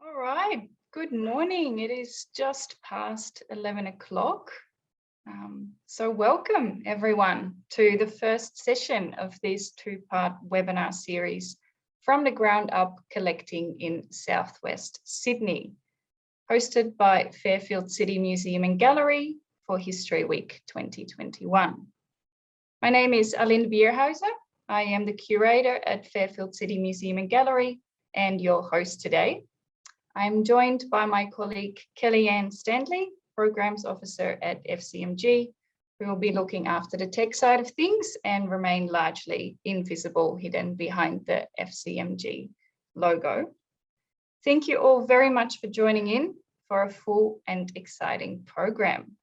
All right, good morning. It is just past 11 o'clock. So welcome everyone to the first session of this two-part webinar series from the ground up collecting in Southwest Sydney, hosted by Fairfield City Museum Gallery for History Week 2021. My name is Aline Bierhauser. I am the curator at Fairfield City Museum Gallery and your host today. I'm joined by my colleague Kellyanne Stanley, Programs Officer at FCMG, who will be looking after the tech side of things and remain largely invisible, hidden behind the FCMG logo. Thank you all very much for joining in for a full and exciting program.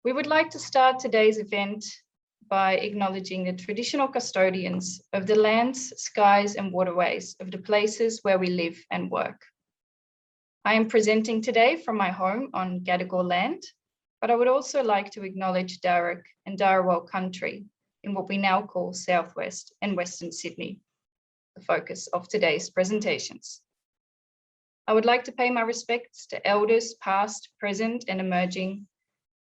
We would like to start today's event by acknowledging the traditional custodians of the lands, skies, and waterways of the places where we live and work. I am presenting today from my home on Gadigal land, but I would also like to acknowledge Darug and Darawal country in what we now call Southwest and Western Sydney, the focus of today's presentations. I would like to pay my respects to elders past, present, and emerging,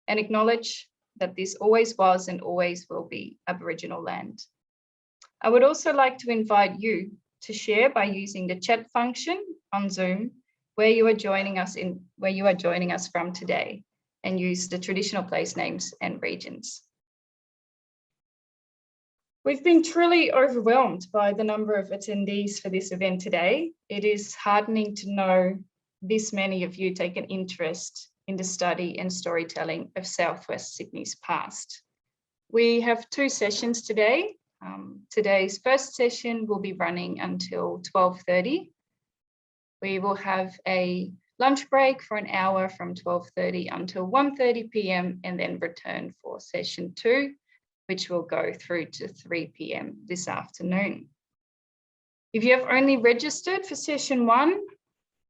and acknowledge that this always was and always will be Aboriginal land. I would also like to invite you to share by using the chat function on Zoom where you are joining us from today, and use the traditional place names and regions. We've been truly overwhelmed by the number of attendees for this event today. It is heartening to know this many of you take an interest in the study and storytelling of Southwest Sydney's past. We have two sessions today. Today's first session will be running until 12:30. We will have a lunch break for an hour from 12:30 until 1:30 p.m. and then return for session 2, which will go through to 3 p.m. this afternoon. If you have only registered for session 1,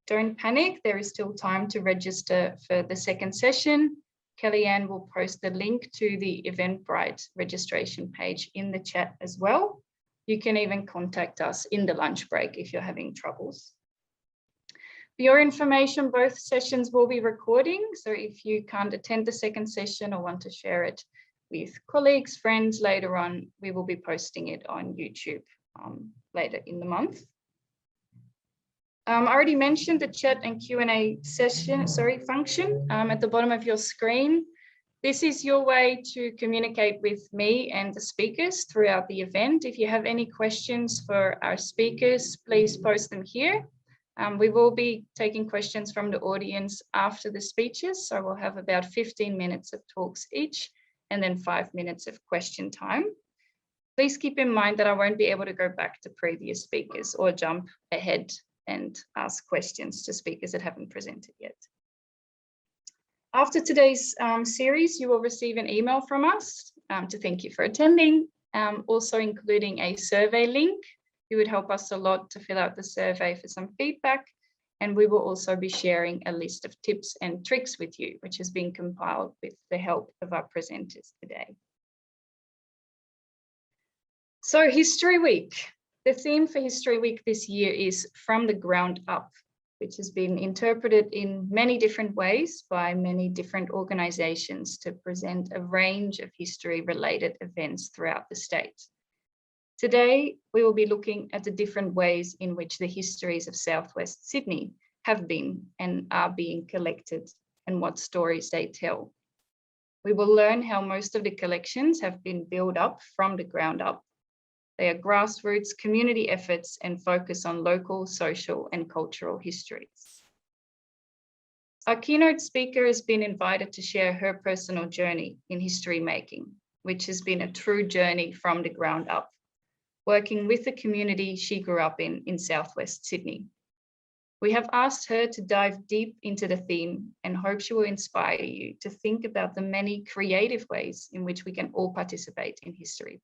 don't panic, there is still time to register for the second session. Kellyanne will post the link to the Eventbrite registration page in the chat as well. You can even contact us in the lunch break if you're having troubles. For your information, both sessions will be recording, so if you can't attend the second session or want to share it with colleagues, friends later on, we will be posting it on YouTube later in the month. I already mentioned the chat and Q&A function at the bottom of your screen. This is your way to communicate with me and the speakers throughout the event. If you have any questions for our speakers, please post them here. We will be taking questions from the audience after the speeches, so we'll have about 15 minutes of talks each and then 5 minutes of question time. Please keep in mind that I won't be able to go back to previous speakers or jump ahead and ask questions to speakers that haven't presented yet. After today's series, you will receive an email from us to thank you for attending, also including a survey link. It would help us a lot to fill out the survey for some feedback, and we will also be sharing a list of tips and tricks with you, which has been compiled with the help of our presenters today. So History Week. The theme for History Week this year is From the Ground Up, which has been interpreted in many different ways by many different organisations to present a range of history-related events throughout the state. Today, we will be looking at the different ways in which the histories of Southwest Sydney have been and are being collected and what stories they tell. We will learn how most of the collections have been built up from the ground up. They are grassroots community efforts and focus on local, social, and cultural histories. Our keynote speaker has been invited to share her personal journey in history making, which has been a true journey from the ground up, working with the community she grew up in Southwest Sydney. We have asked her to dive deep into the theme and hope she will inspire you to think about the many creative ways in which we can all participate in history.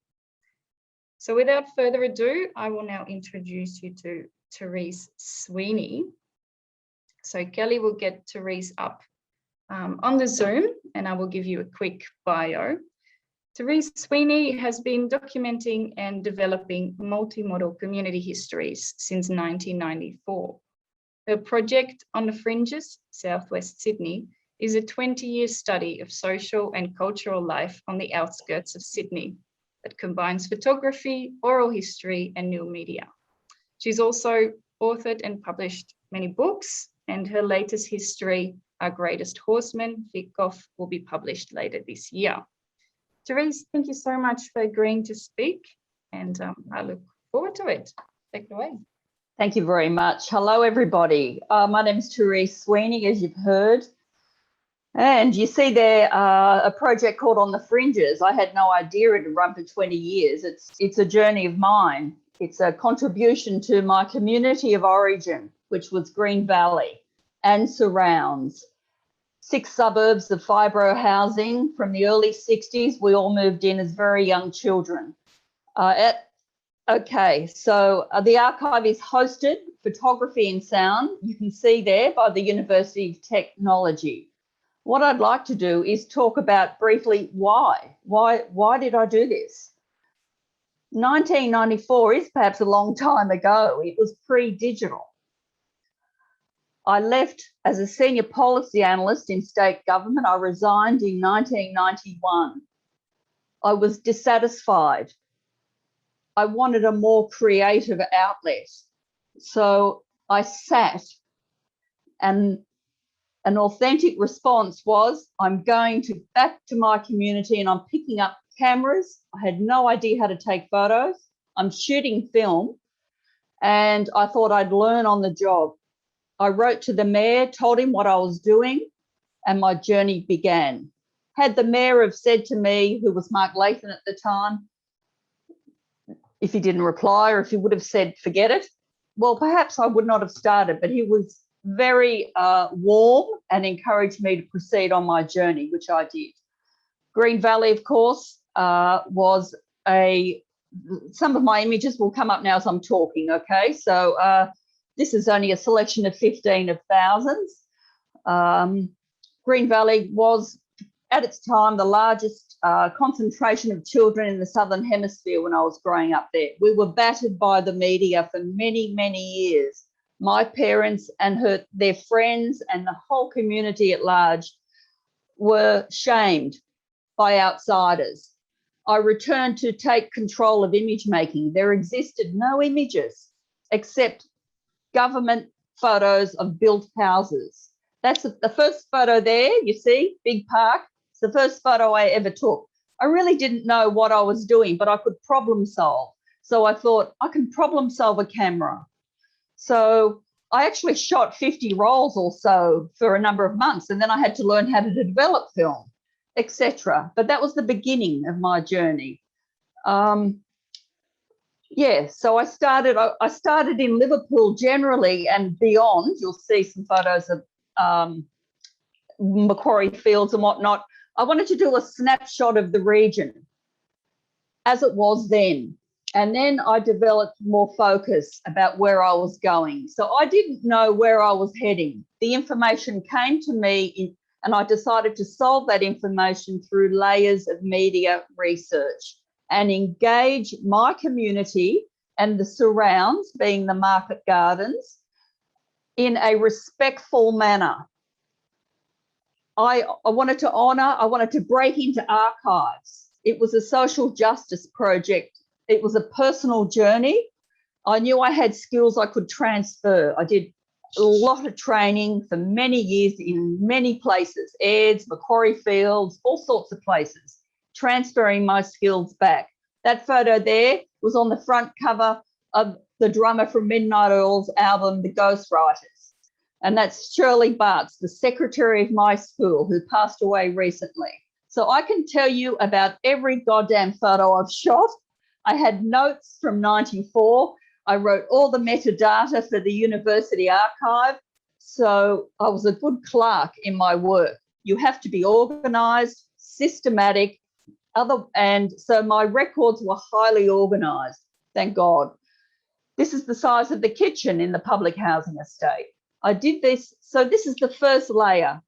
So without further ado, I will now introduce you to Therese Sweeney. So Kelly will get Therese up on the Zoom and I will give you a quick bio. Therese Sweeney has been documenting and developing multimodal community histories since 1994. Her project On the Fringes, Southwest Sydney, is a 20-year study of social and cultural life on the outskirts of Sydney that combines photography, oral history, and new media. She's also authored and published many books, and her latest history, Our Greatest Horseman, Vic Goff, will be published later this year. Therese, thank you so much for agreeing to speak, and I look forward to it. Take it away. Thank you very much. Hello, everybody. My name is Therese Sweeney, as you've heard. And you see there a project called On the Fringes. I had no idea it had run for 20 years. It's a journey of mine. It's a contribution to my community of origin, which was Green Valley and surrounds. 6 suburbs of fibro housing from the early 60s. We all moved in as very young children. Okay, so the archive is hosted, photography and sound. You can see there by the University of Technology. What I'd like to do is talk about briefly why. Why did I do this? 1994 is perhaps a long time ago. It was pre-digital. I left as a senior policy analyst in state government. I resigned in 1991. I was dissatisfied. I wanted a more creative outlet. So I sat, and an authentic response was, I'm going back to my community and I'm picking up cameras. I had no idea how to take photos. I'm shooting film, and I thought I'd learn on the job. I wrote to the mayor, told him what I was doing, and my journey began. Had the mayor have said to me, who was Mark Lathan at the time, if he didn't reply, or if he would have said, forget it, well, perhaps I would not have started, but he was very warm and encouraged me to proceed on my journey, which I did. Green Valley, of course, was some of my images will come up now as I'm talking, okay? So this is only a selection of 15 of thousands. Green Valley was, at its time, the largest concentration of children in the Southern Hemisphere when I was growing up there. We were battered by the media for many, many years. My parents and their friends and the whole community at large were shamed by outsiders. I returned to take control of image making. There existed no images except government photos of built houses. That's the first photo there, you see, big park. It's the first photo I ever took. I really didn't know what I was doing, but I could problem solve. So I thought, I can problem solve a camera. So I actually shot 50 rolls or so for a number of months, and then I had to learn how to develop film, etc. But that was the beginning of my journey. Yeah, so I started in Liverpool generally and beyond. You'll see some photos of Macquarie Fields and whatnot. I wanted to do a snapshot of the region as it was then. And then I developed more focus about where I was going. So I didn't know where I was heading. The information came to me and I decided to solve that information through layers of media research and engage my community and the surrounds, being the market gardens, in a respectful manner. I wanted to honour, I wanted to break into archives. It was a social justice project. It was a personal journey. I knew I had skills I could transfer. I did a lot of training for many years in many places, Aids, Macquarie Fields, all sorts of places, transferring my skills back. That photo there was on the front cover of the drummer from Midnight Oil's album, The Ghostwriters. And that's Shirley Bartz, the secretary of my school, who passed away recently. So I can tell you about every goddamn photo I've shot. I had notes from 94. I wrote all the metadata for the university archive. So I was a good clerk in my work. You have to be organised, systematic, and so my records were highly organised, thank God. This is the size of the kitchen in the public housing estate. I did this, so this is the first layer,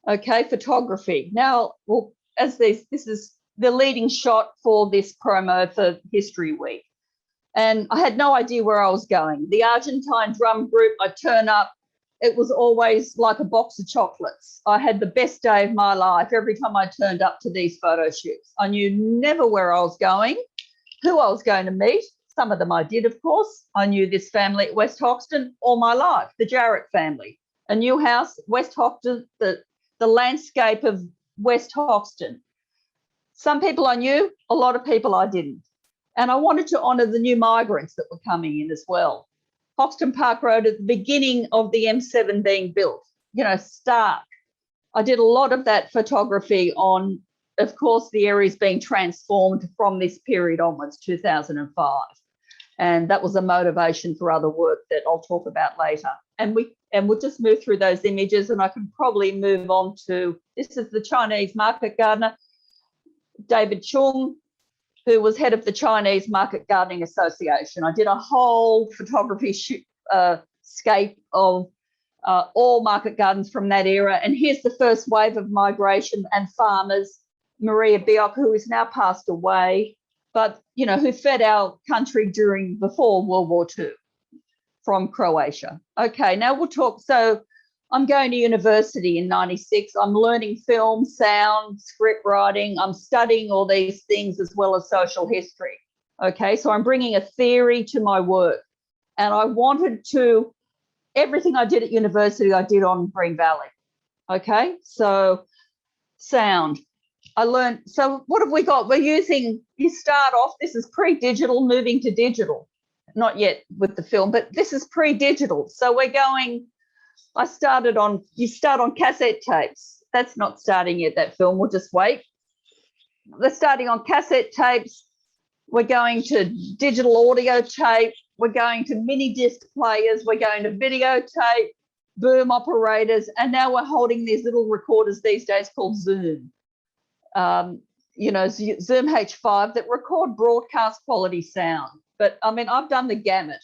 okay, photography. Now, well, as this is the leading shot for this promo for History Week. And I had no idea where I was going. The Argentine drum group, I turn up, it was always like a box of chocolates. I had the best day of my life every time I turned up to these photo shoots. I knew never where I was going, who I was going to meet. Some of them I did, of course. I knew this family at West Hoxton all my life, the Jarrett family. A new house, West Hoxton, the landscape of West Hoxton. Some people I knew, a lot of people I didn't. And I wanted to honour the new migrants that were coming in as well. Hoxton Park Road at the beginning of the M7 being built, you know, stark. I did a lot of that photography on, of course, the areas being transformed from this period onwards, 2005. And that was a motivation for other work that I'll talk about later. And we'll just move through those images, and I can probably move on to, this is the Chinese market gardener, David Chung, who was head of the Chinese Market Gardening Association. I did a whole photography scape of all market gardens from that era. And here's the first wave of migration and farmers, Maria Biok, who is now passed away, but, you know, who fed our country before World War II from Croatia. Okay, now we'll talk. So I'm going to university in 96. I'm learning film, sound, script writing. I'm studying all these things as well as social history. Okay, so I'm bringing a theory to my work. And I wanted to, everything I did at university, I did on Green Valley. Okay, so sound. I learned, so what have we got? We're using, you start off, this is pre-digital, moving to digital. Not yet with the film, but this is pre-digital. So we're going, I started on, you start on cassette tapes. That's not starting yet, that film, we'll just wait. We're starting on cassette tapes. We're going to digital audio tape. We're going to mini disc players. We're going to videotape, boom operators. And now we're holding these little recorders these days called Zoom. You know, Zoom H5 that record broadcast quality sound. But I mean, I've done the gamut.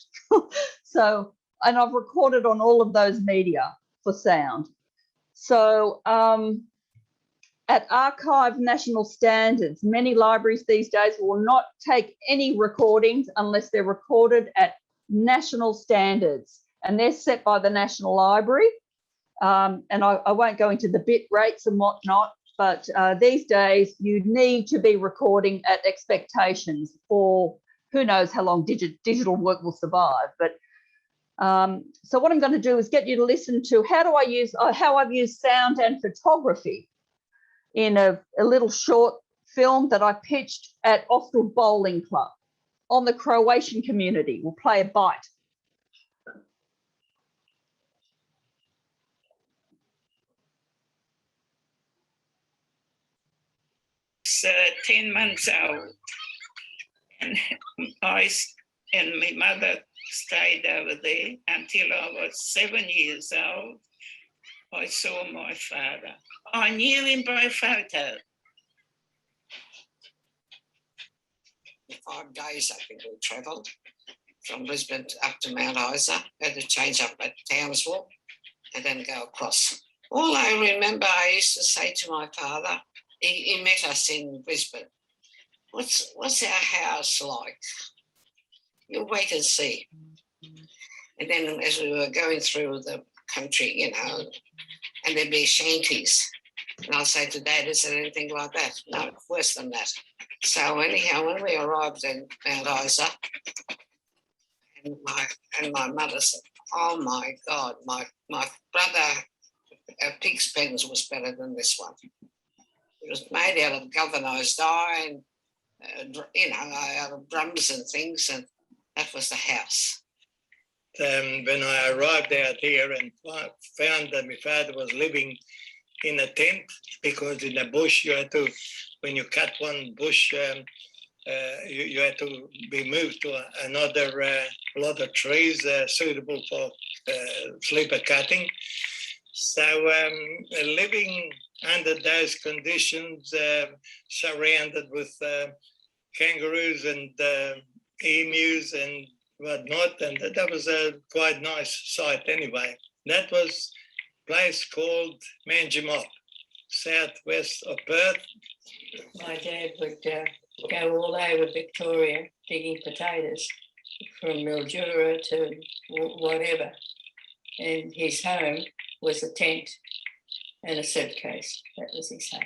So, and I've recorded on all of those media for sound. So at archive national standards, many libraries these days will not take any recordings unless they're recorded at national standards, and they're set by the National Library. And I won't go into the bit rates and whatnot, but these days you need to be recording at expectations for who knows how long digital work will survive. But so what I'm going to do is get you to listen to how I've used sound and photography in a little short film that I pitched at Austral Bowling Club on the Croatian community. We'll play a bite. It's 10 months old, and I and my mother stayed over there until I was 7 years old. I saw my father. I knew him by photo. 5 days, I think we travelled from Brisbane up to Mount Isa. Had to change up at Townsville and then go across. All I remember, I used to say to my father, he met us in Brisbane, what's our house like? You'll wait and see. And then as we were going through the country, you know, and there'd be shanties. And I'll say to Dad, is there anything like that? No, worse than that. So anyhow, when we arrived in Mount Isa, and my mother said, oh my God, my brother pig's pens was better than this one. It was made out of galvanised iron, you know, out of drums and things, and that was the house. When I arrived out here and found that my father was living in a tent, because in the bush you had to, when you cut one bush, you had to be moved to another lot of trees suitable for sleeper cutting. So living under those conditions, surrounded with kangaroos and emus and whatnot, and that was a quite nice sight anyway. That was a place called Manjimup. southwest of Perth. My dad would go all over Victoria digging potatoes from Mildura to whatever. And his home was a tent and a suitcase. That was his home.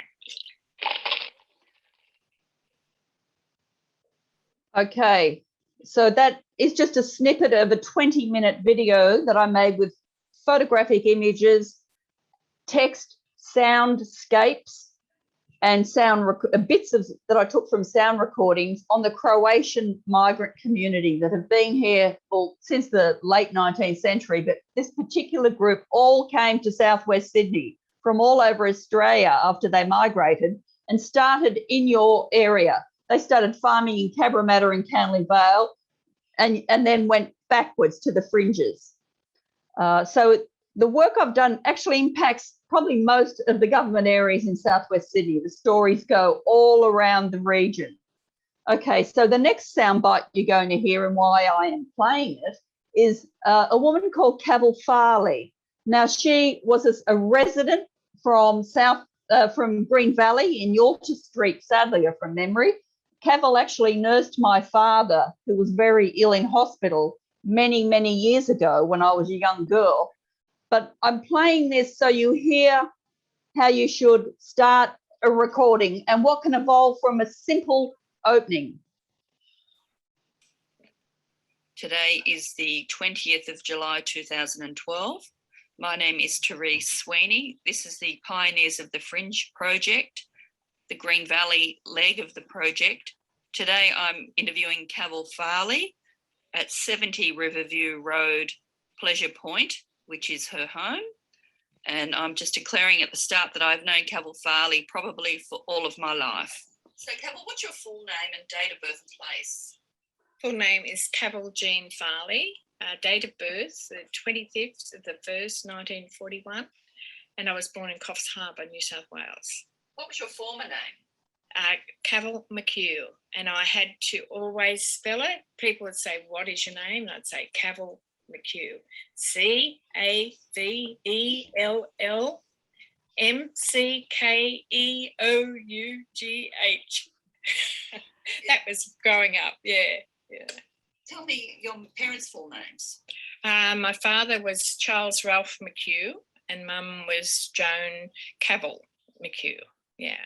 Okay, so that is just a snippet of a 20-minute video that I made with photographic images, text, soundscapes, and bits of that I took from sound recordings on the Croatian migrant community that have been here since the late 19th century. But this particular group all came to southwest Sydney from all over Australia after they migrated and started in your area. They started farming in Cabramatta and Canley Vale and then went backwards to the fringes. So the work I've done actually impacts probably most of the government areas in southwest Sydney. The stories go all around the region. Okay, so the next soundbite you're going to hear and why I am playing it is a woman called Cavil Farley. Now, she was a resident from Green Valley in Yorta Street, sadly, from memory. Cavil actually nursed my father, who was very ill in hospital many, many years ago when I was a young girl. But I'm playing this so you hear how you should start a recording and what can evolve from a simple opening. Today is the 20th of July 2012. My name is Therese Sweeney. This is the Pioneers of the Fringe project, the Green Valley leg of the project. Today I'm interviewing Cavil Farley at 70 Riverview Road, Pleasure Point, which is her home. And I'm just declaring at the start that I've known Cavil Farley probably for all of my life. So Cavil, what's your full name and date of birth and place? Full name is Cavil Jean Farley. Date of birth, the 25th of the 1st, 1941. And I was born in Coffs Harbour, New South Wales. What was your former name? Cavil McHugh. And I had to always spell it. People would say, what is your name? And I'd say Cavil McHugh. CAVELLMCKEOUGH. That was growing up, yeah. Tell me your parents' full names. My father was Charles Ralph McHugh and Mum was Joan Cavil McHugh, yeah.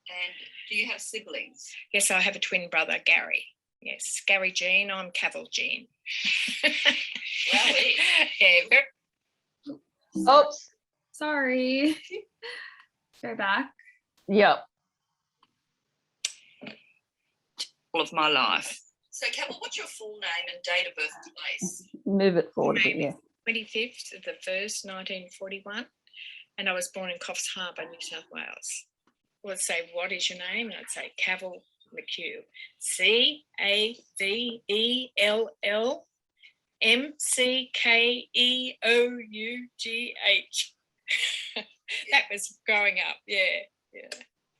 And do you have siblings? Yes, I have a twin brother, Gary. Yes, Gary Jean, I'm Cavil Jean. Yeah. Oops. Sorry. Go back. Yep. All of my life. So, Cavil, what's your full name and date of birth and place? Move it forward a bit, yeah. 25th of the 1st, 1941. And I was born in Coffs Harbour, New South Wales. I would say, what is your name? And I'd say Cavil McHugh. CAVELLMCKEOUGH. That was growing up, yeah.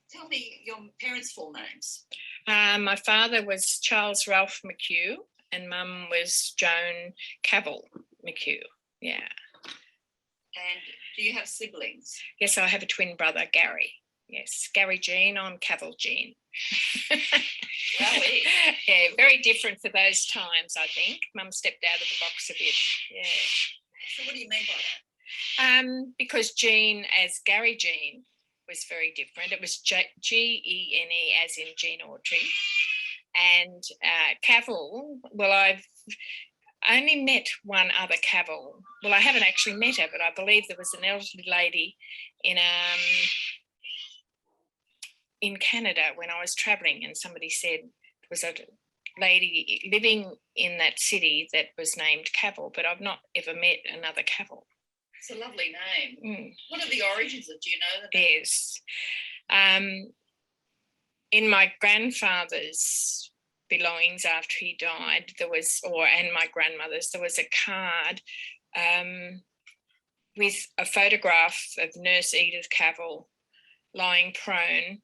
Tell me your parents' full names. My father was Charles Ralph McHugh and Mum was Joan Cavil McHugh, yeah. And do you have siblings? Yes, I have a twin brother, Gary. Yes, Gary Jean, I'm Cavil Jean. Yeah, very different for those times, I think. Mum stepped out of the box a bit, yeah. So what do you mean by that? Because Jean as Gary Jean was very different. It was Gene as in Gene Autry. And Cavil, well, I've only met one other Cavil. Well, I haven't actually met her, but I believe there was an elderly lady in Canada when I was travelling, and somebody said there was a lady living in that city that was named Cavil, but I've not ever met another Cavil. It's a lovely name. What are the origins of, do you know the name? Yes. In my grandfather's belongings after he died, and my grandmother's, there was a card with a photograph of Nurse Edith Cavil lying prone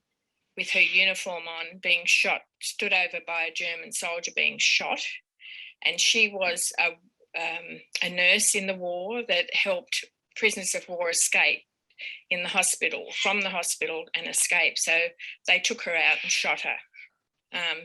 with her uniform on, being shot, stood over by a German soldier being shot. And she was a nurse in the war that helped prisoners of war escape in the hospital, from the hospital, and escaped. So they took her out and shot her.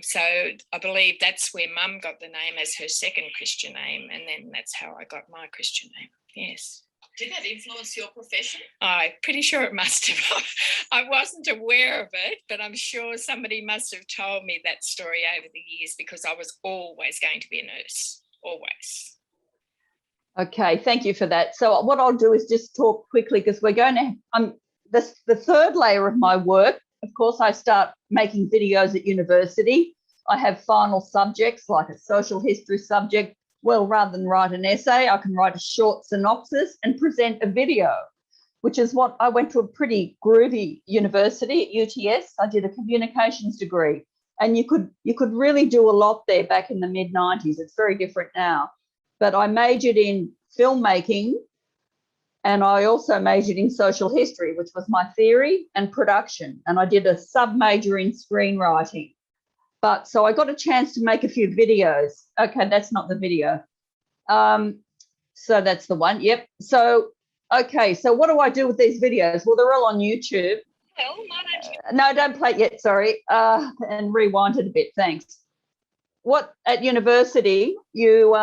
So I believe that's where Mum got the name as her second Christian name, and then that's how I got my Christian name. Yes. Did that influence your profession? I'm pretty sure it must have. I wasn't aware of it, but I'm sure somebody must have told me that story over the years, because I was always going to be a nurse, always. Okay, thank you for that. So what I'll do is just talk quickly, because we're going to, the third layer of my work, of course, I start making videos at university. I have final subjects like a social history subject. Well, rather than write an essay, I can write a short synopsis and present a video, which is what I went to a pretty groovy university at UTS. I did a communications degree, and you could really do a lot there back in the mid-90s. It's very different now. But I majored in filmmaking, and I also majored in social history, which was my theory, and production. And I did a sub-major in screenwriting. But so I got a chance to make a few videos. Okay, that's not the video. So that's the one. Yep. So, okay, so what do I do with these videos? Well, they're all on YouTube. Well, my name's... No, don't play it yet, sorry. And rewind it a bit, thanks. What, at university, you,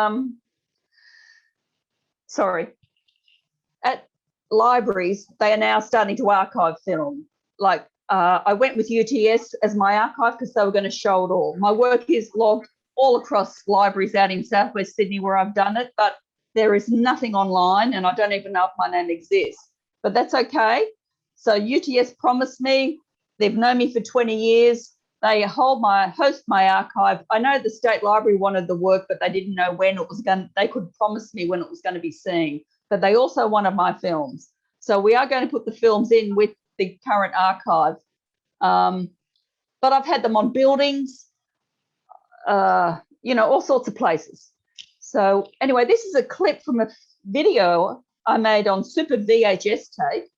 at libraries, they are now starting to archive film. Like, I went with UTS as my archive because they were going to show it all. My work is logged all across libraries out in Southwest Sydney where I've done it, but there is nothing online, and I don't even know if my name exists. But that's okay. So UTS promised me, they've known me for 20 years. They host my archive. I know the State Library wanted the work, but they didn't know when it was they could promise me when it was going to be seen. But they also wanted my films. So we are going to put the films in with the current archive. But I've had them on buildings, all sorts of places. So anyway, this is a clip from a video I made on Super VHS tape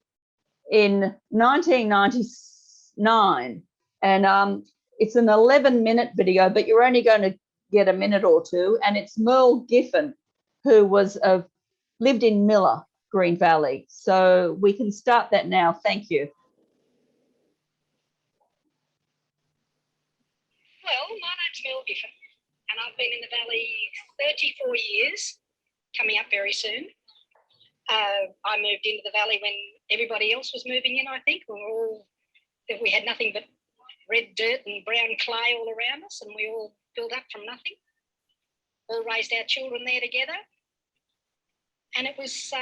in 1999. And it's an 11-minute video, but you're only going to get a minute or two. And it's Merle Giffen, who lived in Miller, Green Valley. So we can start that now. Thank you. Well, my name's Merle Giffen, and I've been in the Valley 34 years, coming up very soon. I moved into the Valley when everybody else was moving in, I think. We had nothing but red dirt and brown clay all around us, and we all built up from nothing. All raised our children there together. And it was,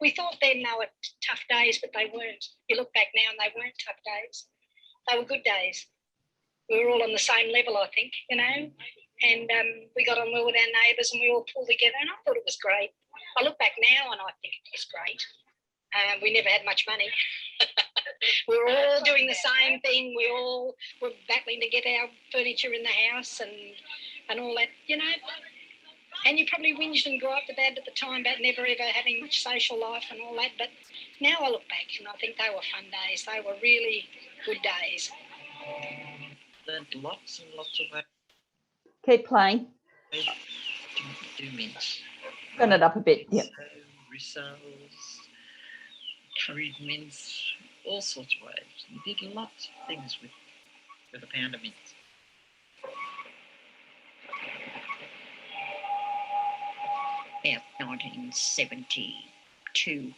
we thought then they were tough days, but they weren't. You look back now and they weren't tough days. They were good days. We were all on the same level, I think, and we got on well with our neighbours, and we all pulled together, and I thought it was great. I look back now and I think it was great. We never had much money. We were all doing the same thing. We all were battling to get our furniture in the house and all that, And you probably whinged and griped about at the time about never ever having much social life and all that. But now I look back and I think they were fun days. They were really good days. Learned lots and lots of ways. Keep playing. Do mints. Turn it up a bit. Yeah. Rissoles, curried mints, all sorts of ways. You did lots of things with a pound of mince. About 1972.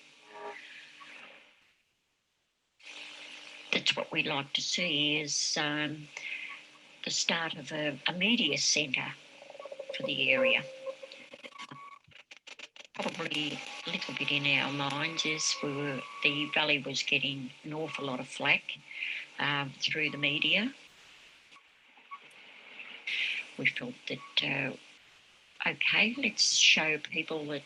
That's what we'd like to see is the start of a media centre for the area. Probably a little bit in our minds is the Valley was getting an awful lot of flack through the media. We felt that, okay, let's show people that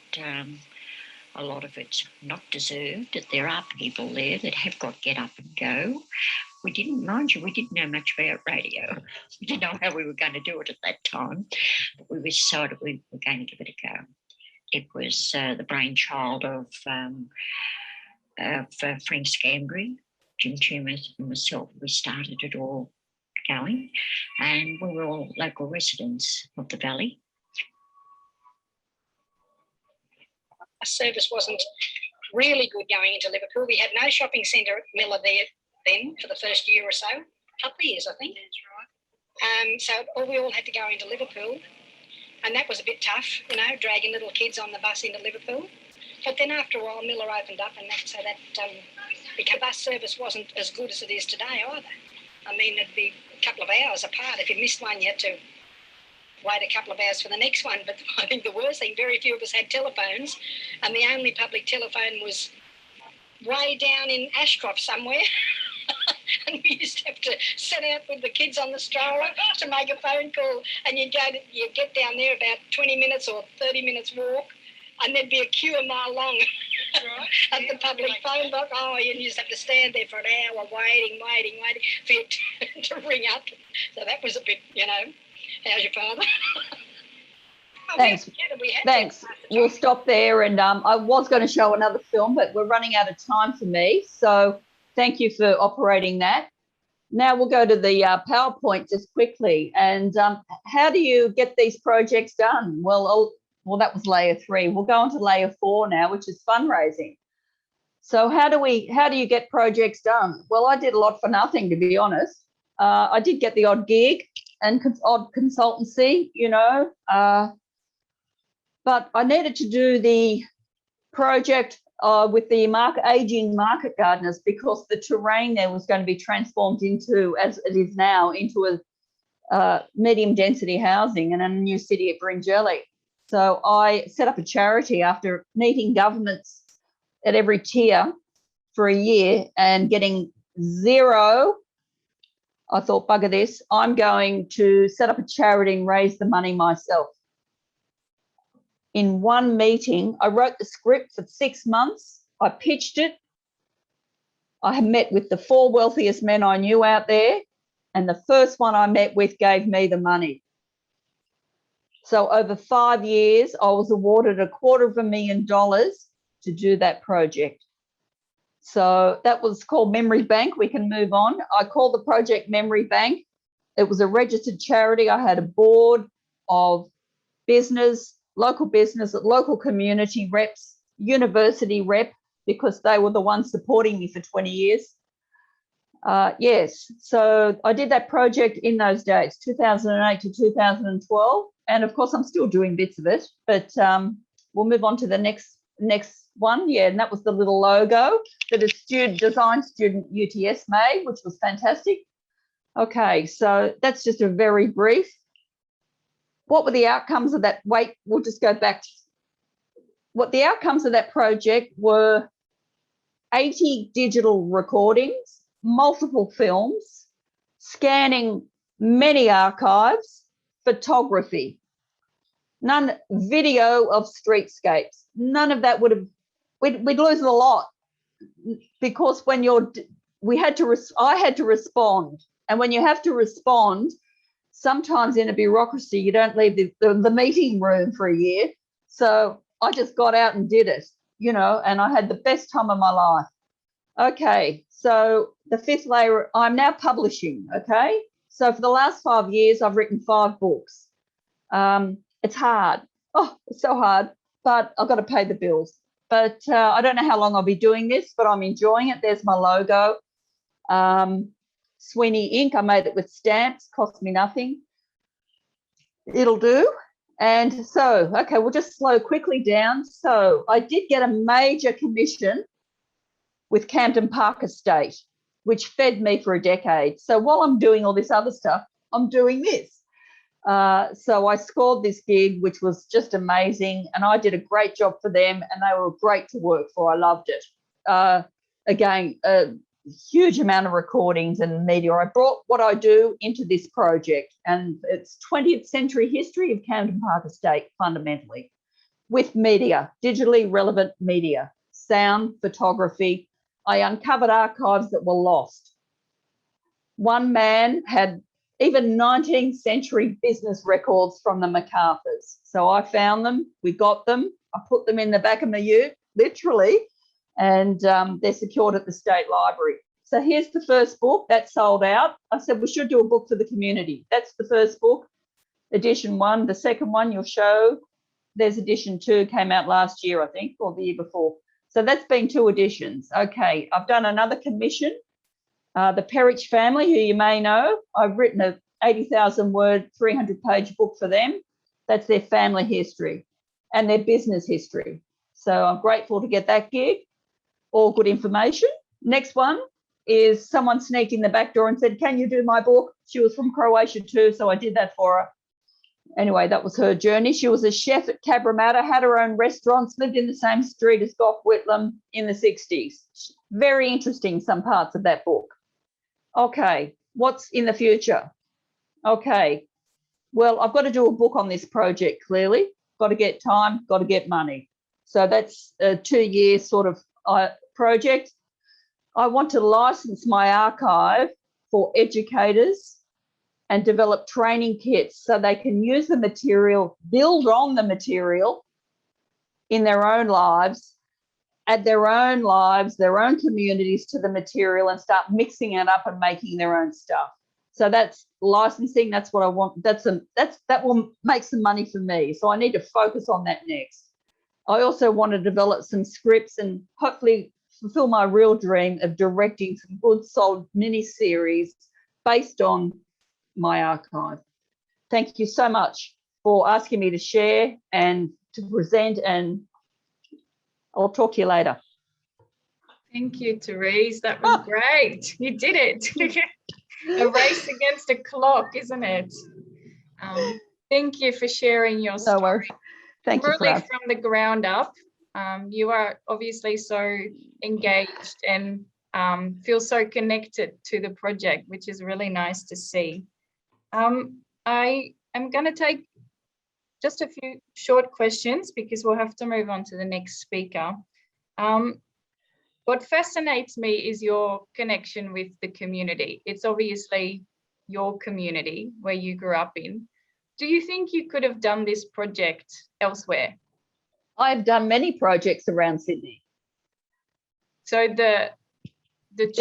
a lot of it's not deserved, that there are people there that have got get up and go. We didn't know much about radio. We didn't know how we were going to do it at that time, but we decided we were going to give it a go. It was the brainchild of Frank Scambry, Jim Tumas and myself. We started it all going, and we were all local residents of the Valley. A service wasn't really good going into Liverpool. We had no shopping centre at Miller there then for the first year or so, a couple of years, I think. So we all had to go into Liverpool, and that was a bit tough, you know, dragging little kids on the bus into Liverpool. But then after a while, Miller opened up, and so that because bus service wasn't as good as it is today either. I mean, it'd be a couple of hours apart. If you missed one, you had to wait a couple of hours for the next one. But I think the worst thing, very few of us had telephones, and the only public telephone was way down in Ashcroft somewhere. And we used to have to sit out with the kids on the stroller to make a phone call, and you get down there about 20 minutes or 30 minutes walk, and there'd be a queue a mile long at the public phone box. Oh, you just have to stand there for an hour waiting for it to ring up. So that was a bit, you know, how's your father? Thanks. Thanks. We'll stop there. And I was going to show another film, but we're running out of time for me. So thank you for operating that. Now we'll go to the PowerPoint just quickly. And how do you get these projects done? Well, that was layer 3. We'll go on to layer 4 now, which is fundraising. So how do you get projects done? Well, I did a lot for nothing, to be honest. I did get the odd gig and odd consultancy, you know, but I needed to do the project with the aging market gardeners, because the terrain there was going to be transformed into, as it is now, into a medium density housing in a new city at Bringelly. So I set up a charity after meeting governments at every tier for a year and getting zero. I thought, bugger this, I'm going to set up a charity and raise the money myself. In one meeting, I wrote the script for 6 months. I pitched it. I had met with the 4 wealthiest men I knew out there, and the first one I met with gave me the money. So over 5 years, I was awarded $250,000 to do that project. So that was called Memory Bank. We can move on. I called the project Memory Bank. It was a registered charity. I had a board of business, local community reps, university rep, because they were the ones supporting me for 20 years. Yes, so I did that project in those days, 2008 to 2012. And of course, I'm still doing bits of it, but we'll move on to the next one. Yeah, and that was the little logo that a design student UTS made, which was fantastic. Okay, so that's just a very brief. What were the outcomes of that? Wait, we'll just go back. What the outcomes of that project were: 80 digital recordings, multiple films, scanning many archives, photography, video of streetscapes. None of that would have, we'd lose a lot, because when I had to respond. And when you have to respond, sometimes in a bureaucracy, you don't leave the meeting room for a year. So I just got out and did it, you know, and I had the best time of my life. Okay, so the 5th layer, I'm now publishing, okay? So for the last 5 years, I've written 5 books. It's hard. Oh, it's so hard, but I've got to pay the bills. But I don't know how long I'll be doing this, but I'm enjoying it. There's my logo. Sweeney ink, I made it with stamps, cost me nothing. It'll do. And so, okay, we'll just slow quickly down. So I did get a major commission with Camden Park Estate, which fed me for a decade. So while I'm doing all this other stuff, I'm doing this. So I scored this gig, which was just amazing. And I did a great job for them, and they were great to work for. I loved it. Again, huge amount of recordings and media. I brought what I do into this project, and it's 20th century history of Camden Park Estate, fundamentally, with media, digitally relevant media, sound, photography. I uncovered archives that were lost. One man had even 19th century business records from the MacArthurs. So I found them, we got them, I put them in the back of my ute, literally, and they're secured at the State Library. So here's the first book that sold out. I said we should do a book for the community. That's the first book, edition 1. The second one you'll show, there's edition 2, came out last year, I think, or the year before. So that's been 2 editions. Okay, I've done another commission, the Perrich family, who you may know. I've written a 80,000 word, 300-page book for them. That's their family history and their business history. So I'm grateful to get that gig. All good information. Next one is someone sneaked in the back door and said, can you do my book? She was from Croatia too, so I did that for her. Anyway, that was her journey. She was a chef at Cabramatta, had her own restaurants, lived in the same street as Gough Whitlam in the 60s. Very interesting, some parts of that book. Okay, what's in the future? Okay, well, I've got to do a book on this project, clearly. Got to get time, got to get money. So that's a 2-year sort of project. I want to license my archive for educators and develop training kits so they can use the material, build on the material in their own lives, add their own lives, their own communities to the material and start mixing it up and making their own stuff. So that's licensing. That's what I want. That will make some money for me. So I need to focus on that next. I also want to develop some scripts and hopefully fulfill my real dream of directing some good, solid mini-series based on my archive. Thank you so much for asking me to share and to present, and I'll talk to you later. Thank you, Therese. That was great. You did it. A race against a clock, isn't it? Thank you for sharing your story. No worries. Thank you for that. From the ground up. You are obviously so engaged and feel so connected to the project, which is really nice to see. I am going to take just a few short questions because we'll have to move on to the next speaker. What fascinates me is your connection with the community. It's obviously your community where you grew up in. Do you think you could have done this project elsewhere? I've done many projects around Sydney. So the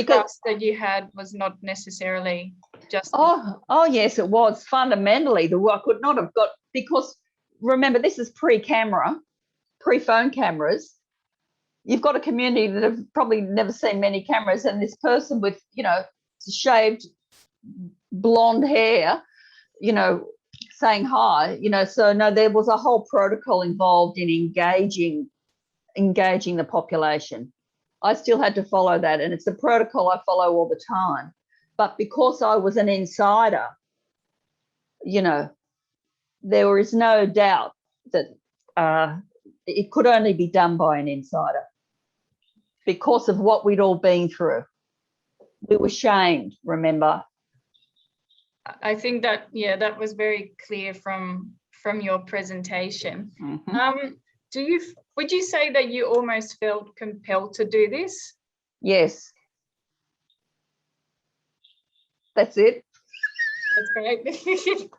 trust that you had was not necessarily just... Oh yes, it was. Fundamentally, I could not have got, because remember, this is pre-camera, pre-phone cameras. You've got a community that have probably never seen many cameras, and this person with, shaved blonde hair, saying hi, so no, there was a whole protocol involved in engaging the population. I still had to follow that, and it's a protocol I follow all the time. But because I was an insider, there is no doubt that it could only be done by an insider because of what we'd all been through. We were shamed, remember? I think that, that was very clear from your presentation. Mm-hmm. Would you say that you almost felt compelled to do this? Yes. That's it. That's great.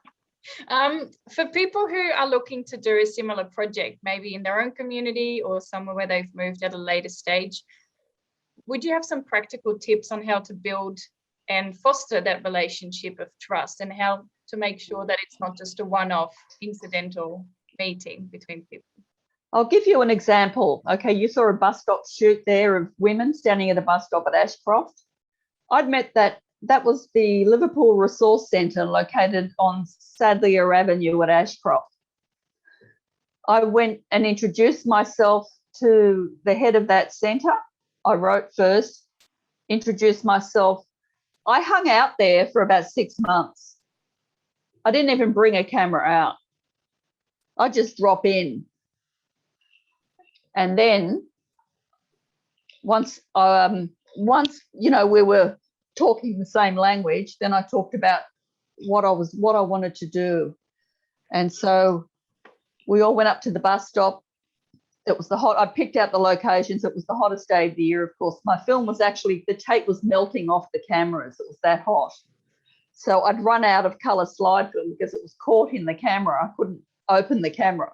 For people who are looking to do a similar project, maybe in their own community or somewhere where they've moved at a later stage, would you have some practical tips on how to build and foster that relationship of trust and how to make sure that it's not just a one-off incidental meeting between people? I'll give you an example. Okay, you saw a bus stop shoot there of women standing at a bus stop at Ashcroft. I'd met that was the Liverpool Resource Centre located on Sadleir Avenue at Ashcroft. I went and introduced myself to the head of that centre. I wrote first, introduced myself. I hung out there for about 6 months. I didn't even bring a camera out. I just drop in. And then once we were talking the same language, then I talked about what I wanted to do. And so we all went up to the bus stop. It was I picked out the locations. It was the hottest day of the year, of course. My film was actually, the tape was melting off the cameras. It was that hot. So I'd run out of colour slide film because it was caught in the camera. I couldn't open the camera.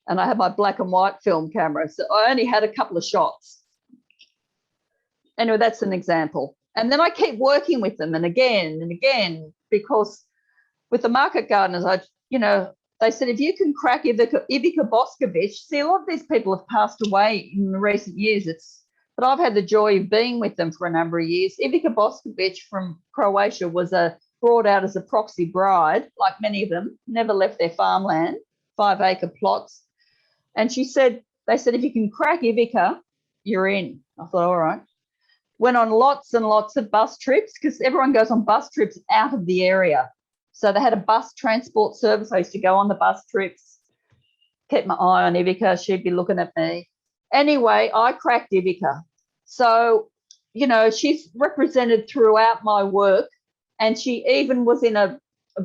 And I had my black and white film camera. So I only had a couple of shots. Anyway, that's an example. And then I keep working with them and again, because with the market gardeners, they said, if you can crack Ivica Boscovich, see, a lot of these people have passed away in the recent years. But I've had the joy of being with them for a number of years. Ivica Boscovich from Croatia was brought out as a proxy bride, like many of them, never left their farmland, 5-acre plots. And they said, if you can crack Ivica, you're in. I thought, all right. Went on lots and lots of bus trips because everyone goes on bus trips out of the area. So they had a bus transport service. I used to go on the bus trips, keep my eye on Ivica. She'd be looking at me. Anyway, I cracked Ivica. So, she's represented throughout my work, and she even was in a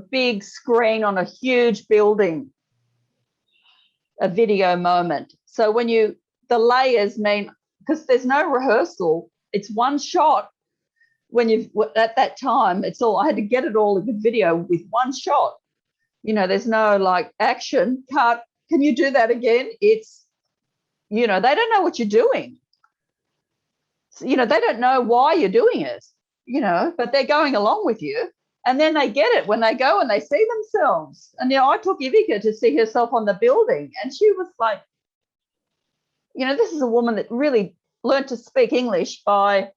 big screen on a huge building, a video moment. So when the layers mean, because there's no rehearsal, it's one shot. At that time, I had to get it all in the video with one shot. There's no like action, cut. Can you do that again? It's, they don't know what you're doing. They don't know why you're doing it, but they're going along with you. And then they get it when they go and they see themselves. And, I took Ivica to see herself on the building, and she was like, this is a woman that really learned to speak English from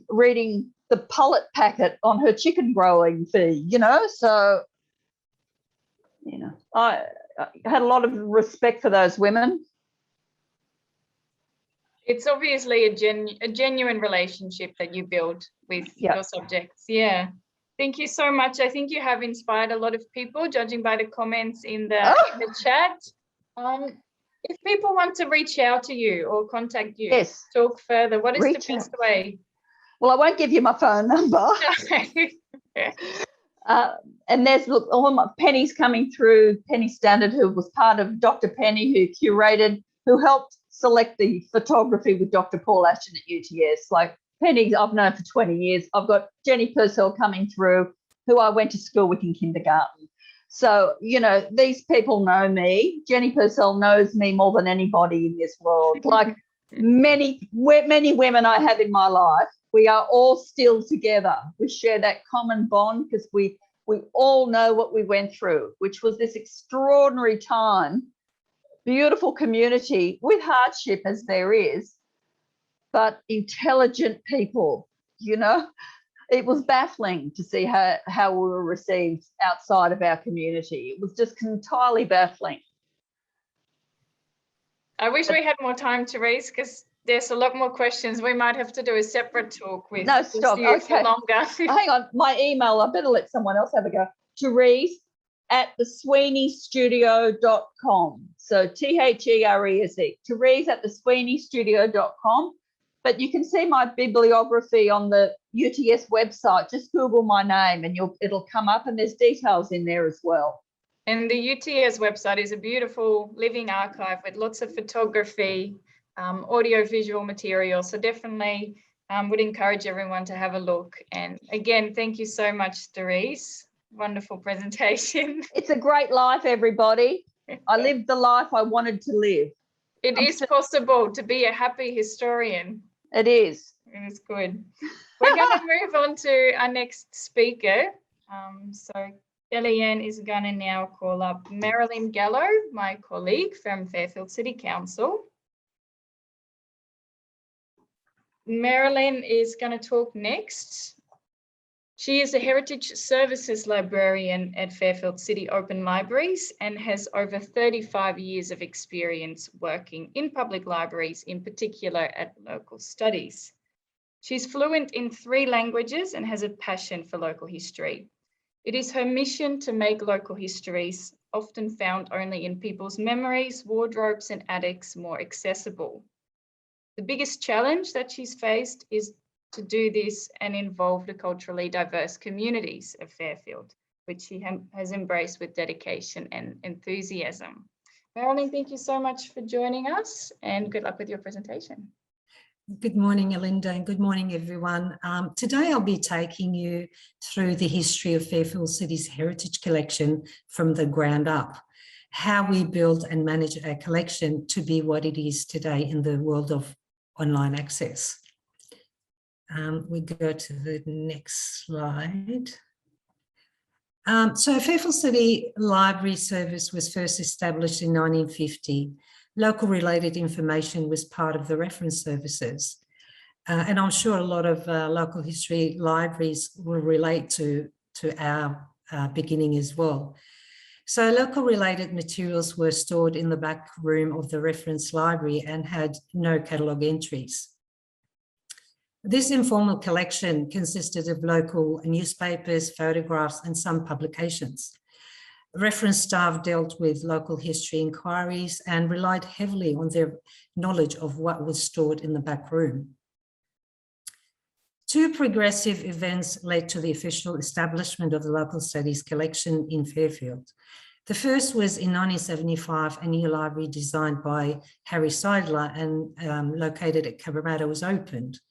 reading the pullet packet on her chicken growing fee, So, I had a lot of respect for those women. It's obviously a genuine relationship that you build with your subjects. Yeah. Thank you so much. I think you have inspired a lot of people, judging by the comments in the chat. If people want to reach out to you or contact you, talk further, what is the best way? Well, I won't give you my phone number. And there's, all my Penny's coming through, Penny Standard, who was part of Dr. Penny, who helped select the photography with Dr. Paul Ashton at UTS. Like Penny, I've known for 20 years. I've got Jenny Purcell coming through, who I went to school with in kindergarten. So, these people know me. Jenny Purcell knows me more than anybody in this world. Like many women I have in my life, we are all still together. We share that common bond because we all know what we went through, which was this extraordinary time, beautiful community with hardship as there is, but intelligent people, It was baffling to see how we were received outside of our community. It was just entirely baffling. I wish we had more time, Therese, because there's a lot more questions. We might have to do a separate talk with No, stop. you for longer. Hang on, my email, I better let someone else have a go. Therese at thesweeneystudio.com. So THERESE, Therese at thesweeneystudio.com. But you can see my bibliography on the UTS website. Just Google my name and it'll come up, and there's details in there as well. And the UTS website is a beautiful living archive with lots of photography, audio-visual material. So definitely would encourage everyone to have a look. And again, thank you so much, Therese. Wonderful presentation. It's a great life, everybody. I lived the life I wanted to live. It is possible to be a happy historian. It is. It is good. We're going to move on to our next speaker. So Kellyanne is going to now call up Marilyn Gallo, my colleague from Fairfield City Council. Marilyn is going to talk next. She is a Heritage Services Librarian at Fairfield City Open Libraries and has over 35 years of experience working in public libraries, in particular at local studies. She's fluent in 3 languages and has a passion for local history. It is her mission to make local histories, often found only in people's memories, wardrobes, and attics, more accessible. The biggest challenge that she's faced is to do this and involve the culturally diverse communities of Fairfield, which she has embraced with dedication and enthusiasm. Marilyn, thank you so much for joining us, and good luck with your presentation. Good morning, Alinda, and good morning, everyone. Today I'll be taking you through the history of Fairfield City's Heritage Collection from the ground up, how we build and manage our collection to be what it is today in the world of online access. We go to the next slide. So Fairfield City Library Service was first established in 1950. Local related information was part of the reference services. And I'm sure a lot of local history libraries will relate to our beginning as well. So local related materials were stored in the back room of the reference library and had no catalogue entries. This informal collection consisted of local newspapers, photographs, and some publications. Reference staff dealt with local history inquiries and relied heavily on their knowledge of what was stored in the back room. Two progressive events led to the official establishment of the local studies collection in Fairfield. The first was in 1975, a new library designed by Harry Seidler and located at Cabramatta was opened.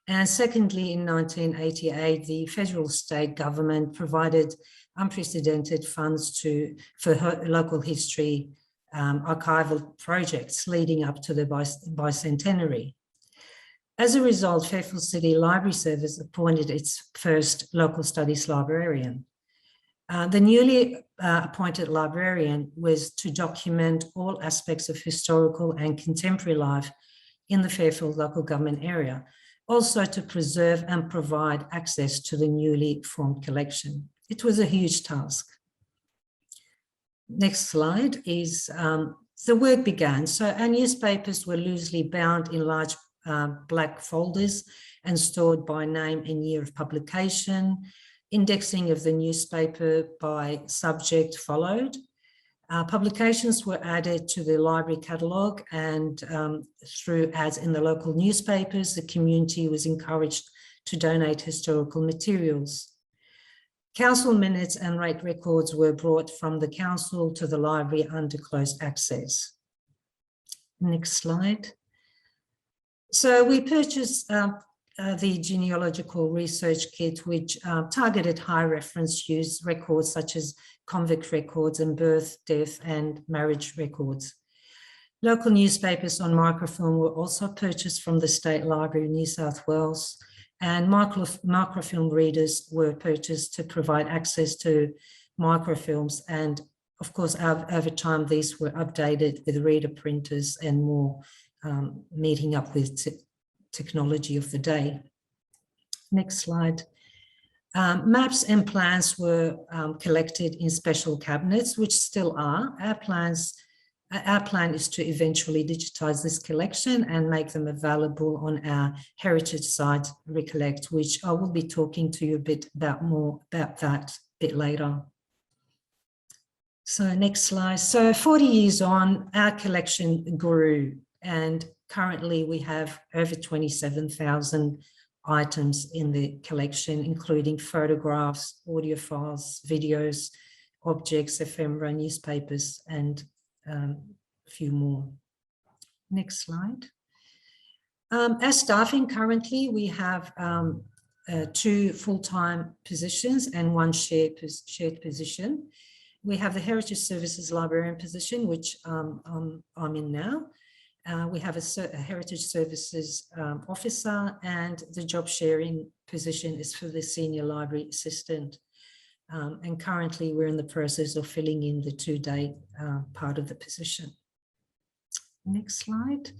And secondly, in 1988, the federal state government provided unprecedented funds for local history archival projects leading up to the bicentenary. As a result, Fairfield City Library Service appointed its first local studies librarian. The newly appointed librarian was to document all aspects of historical and contemporary life in the Fairfield local government area, also to preserve and provide access to the newly formed collection. It was a huge task. Next slide is the work began. So our newspapers were loosely bound in large black folders and stored by name and year of publication. Indexing of the newspaper by subject followed. Publications were added to the library catalogue, and through ads in the local newspapers, the community was encouraged to donate historical materials. Council minutes and rate records were brought from the council to the library under closed access. Next slide. So we purchased the Genealogical Research Kit, which targeted high reference use records such as convict records and birth, death, and marriage records. Local newspapers on microfilm were also purchased from the State Library of New South Wales, and microfilm readers were purchased to provide access to microfilms. And of course, over time, these were updated with reader printers and more meeting up with technology of the day. Next slide. Maps and plans were collected in special cabinets, which still are. Our plan is to eventually digitize this collection and make them available on our heritage site, Recollect, which I will be talking to you a bit more about that a bit later. So next slide. So 40 years on, our collection grew, and currently we have over 27,000 items in the collection, including photographs, audio files, videos, objects, ephemera, newspapers, and a few more. Next slide. Our staffing currently, we have 2 full-time positions and 1 shared position. We have the Heritage Services Librarian position, which I'm in now. We have a Heritage Services officer, and the job sharing position is for the Senior Library Assistant. And currently we're in the process of filling in the 2-day part of the position. Next slide.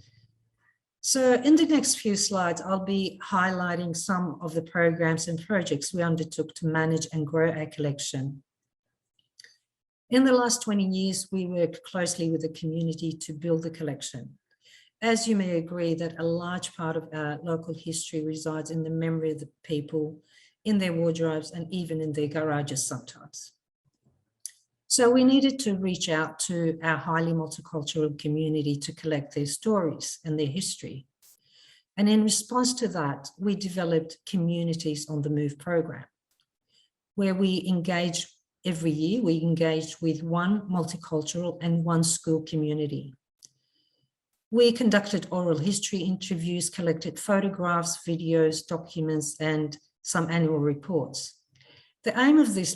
So in the next few slides, I'll be highlighting some of the programs and projects we undertook to manage and grow our collection. In the last 20 years, we worked closely with the community to build the collection. As you may agree that a large part of our local history resides in the memory of the people, in their wardrobes, and even in their garages sometimes. So we needed to reach out to our highly multicultural community to collect their stories and their history. And in response to that, we developed Communities on the Move program, where we engage every year, we engaged with 1 multicultural and 1 school community. We conducted oral history interviews, collected photographs, videos, documents, and some annual reports. The aim of this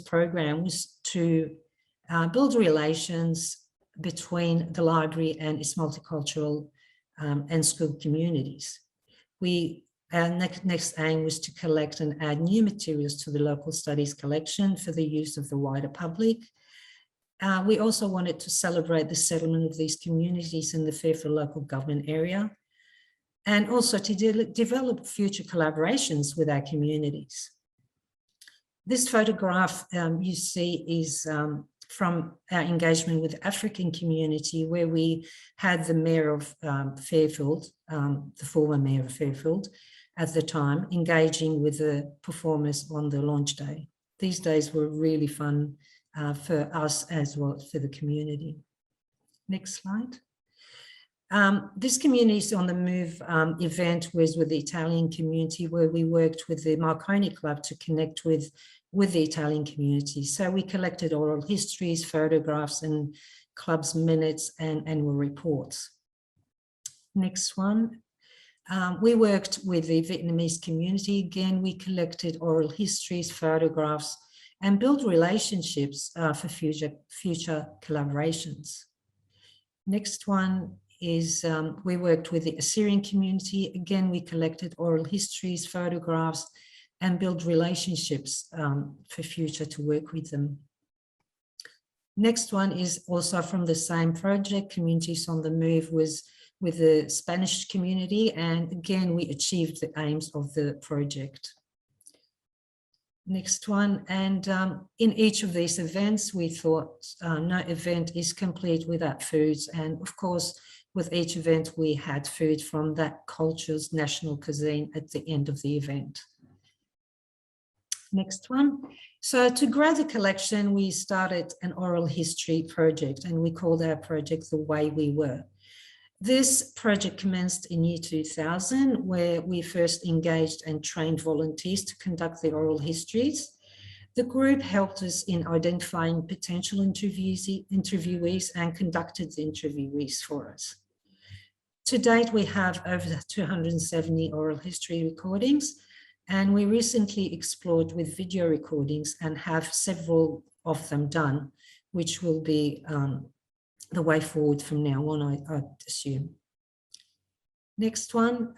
program was to build relations between the library and its multicultural and school communities. We Our next aim was to collect and add new materials to the local studies collection for the use of the wider public. We also wanted to celebrate the settlement of these communities in the Fairfield local government area, and also to develop future collaborations with our communities. This photograph you see is from our engagement with the African community, where we had the mayor of Fairfield, the former mayor of Fairfield at the time, engaging with the performers on the launch day. These days were really fun for us as well as for the community. Next slide. This Communities on the Move event was with the Italian community, where we worked with the Marconi Club to connect with the Italian community. So we collected oral histories, photographs, and club's minutes and annual reports. Next one. We worked with the Vietnamese community. Again, we collected oral histories, photographs, and built relationships for future collaborations. Next one is we worked with the Assyrian community. Again, we collected oral histories, photographs, and build relationships for future to work with them. Next one is also from the same project, Communities on the Move, was with the Spanish community, and again, we achieved the aims of the project. Next one, and in each of these events, we thought no event is complete without foods, and of course, with each event, we had food from that culture's national cuisine at the end of the event. Next one. So to grow the collection, we started an oral history project, and we called our project The Way We Were. This project commenced in year 2000, where we first engaged and trained volunteers to conduct the oral histories. The group helped us in identifying potential interviewees and conducted the interviewees for us. To date, we have over 270 oral history recordings, and we recently explored with video recordings and have several of them done, which will be the way forward from now on, I assume. Next one.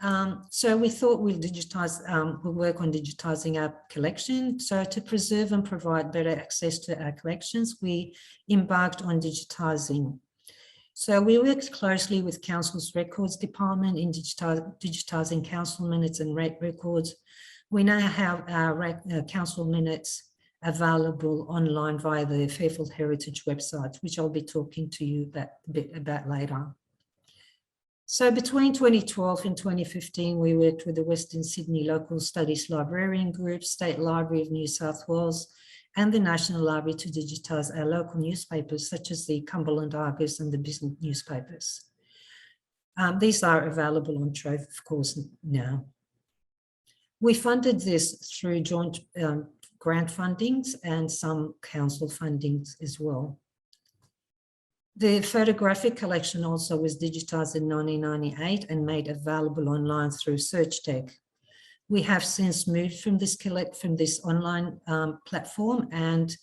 So we thought we'll work on digitizing our collection. So to preserve and provide better access to our collections, we embarked on digitizing. So we worked closely with Council's Records Department in digitizing council minutes and records. We now have our council minutes available online via the Fairfield Heritage website, which I'll be talking to you a bit about later. So between 2012 and 2015, we worked with the Western Sydney Local Studies Librarian Group, State Library of New South Wales, and the National Library to digitise our local newspapers, such as the Cumberland Argus and the Business newspapers. These are available on Trove, of course, now. We funded this through joint grant fundings and some council fundings as well. The photographic collection also was digitised in 1998 and made available online through Search Tech. We have since moved from this online platform, and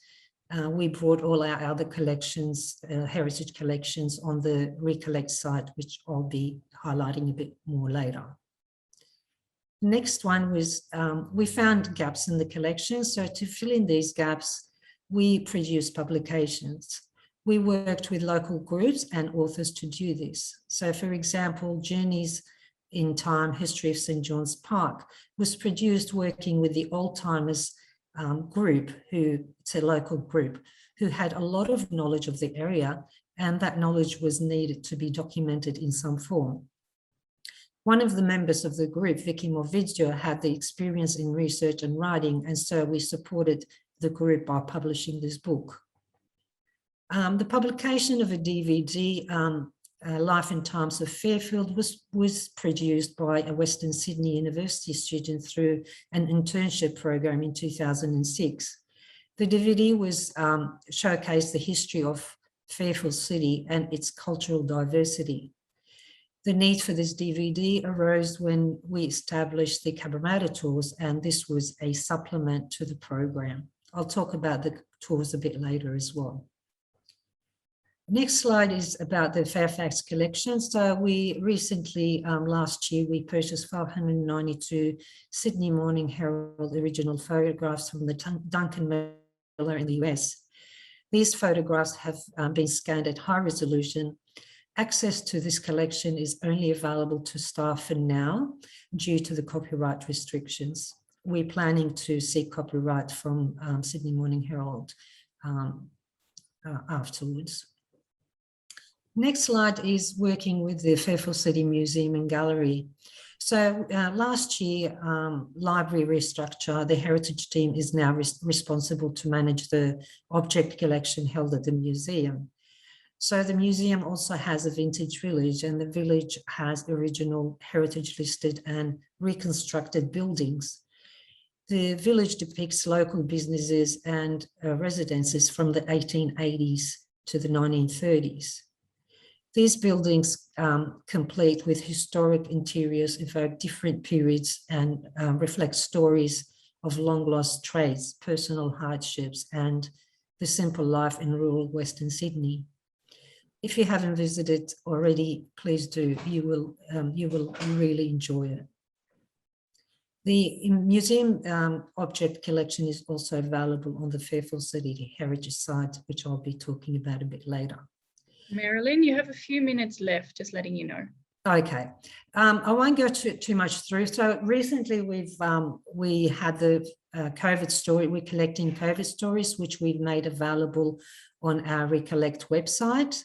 we brought all our other collections, heritage collections, on the Recollect site, which I'll be highlighting a bit more later. Next one was, we found gaps in the collection. So to fill in these gaps, we produced publications. We worked with local groups and authors to do this. So for example, Journeys in Time, History of St. John's Park was produced working with the Old Timers group, it's a local group, who had a lot of knowledge of the area, and that knowledge was needed to be documented in some form. One of the members of the group, Vicky Morviggio, had the experience in research and writing, and so we supported the group by publishing this book. The publication of a DVD, Life and Times of Fairfield, was produced by a Western Sydney University student through an internship program in 2006. The DVD was showcased the history of Fairfield City and its cultural diversity. The need for this DVD arose when we established the Cabramatta tours, and this was a supplement to the program. I'll talk about the tours a bit later as well. Next slide is about the Fairfax Collection. So we recently, last year, we purchased 592 Sydney Morning Herald original photographs from the Duncan Miller in the US. These photographs have been scanned at high resolution. Access to this collection is only available to staff for now due to the copyright restrictions. We're planning to seek copyright from Sydney Morning Herald afterwards. Next slide is working with the Fairfield City Museum and Gallery. So last year, library restructure, the heritage team is now responsible to manage the object collection held at the museum. So the museum also has a vintage village, and the village has original heritage listed and reconstructed buildings. The village depicts local businesses and residences from the 1880s to the 1930s. These buildings, complete with historic interiors, evoke different periods and reflect stories of long-lost trades, personal hardships, and the simple life in rural Western Sydney. If you haven't visited already, please do. You will really enjoy it. The museum object collection is also available on the Fairfield City Heritage site, which I'll be talking about a bit later. Marilyn, you have a few minutes left, just letting you know. Okay, I won't go too much through. So recently we had the COVID story. We're collecting COVID stories, which we've made available on our Recollect website.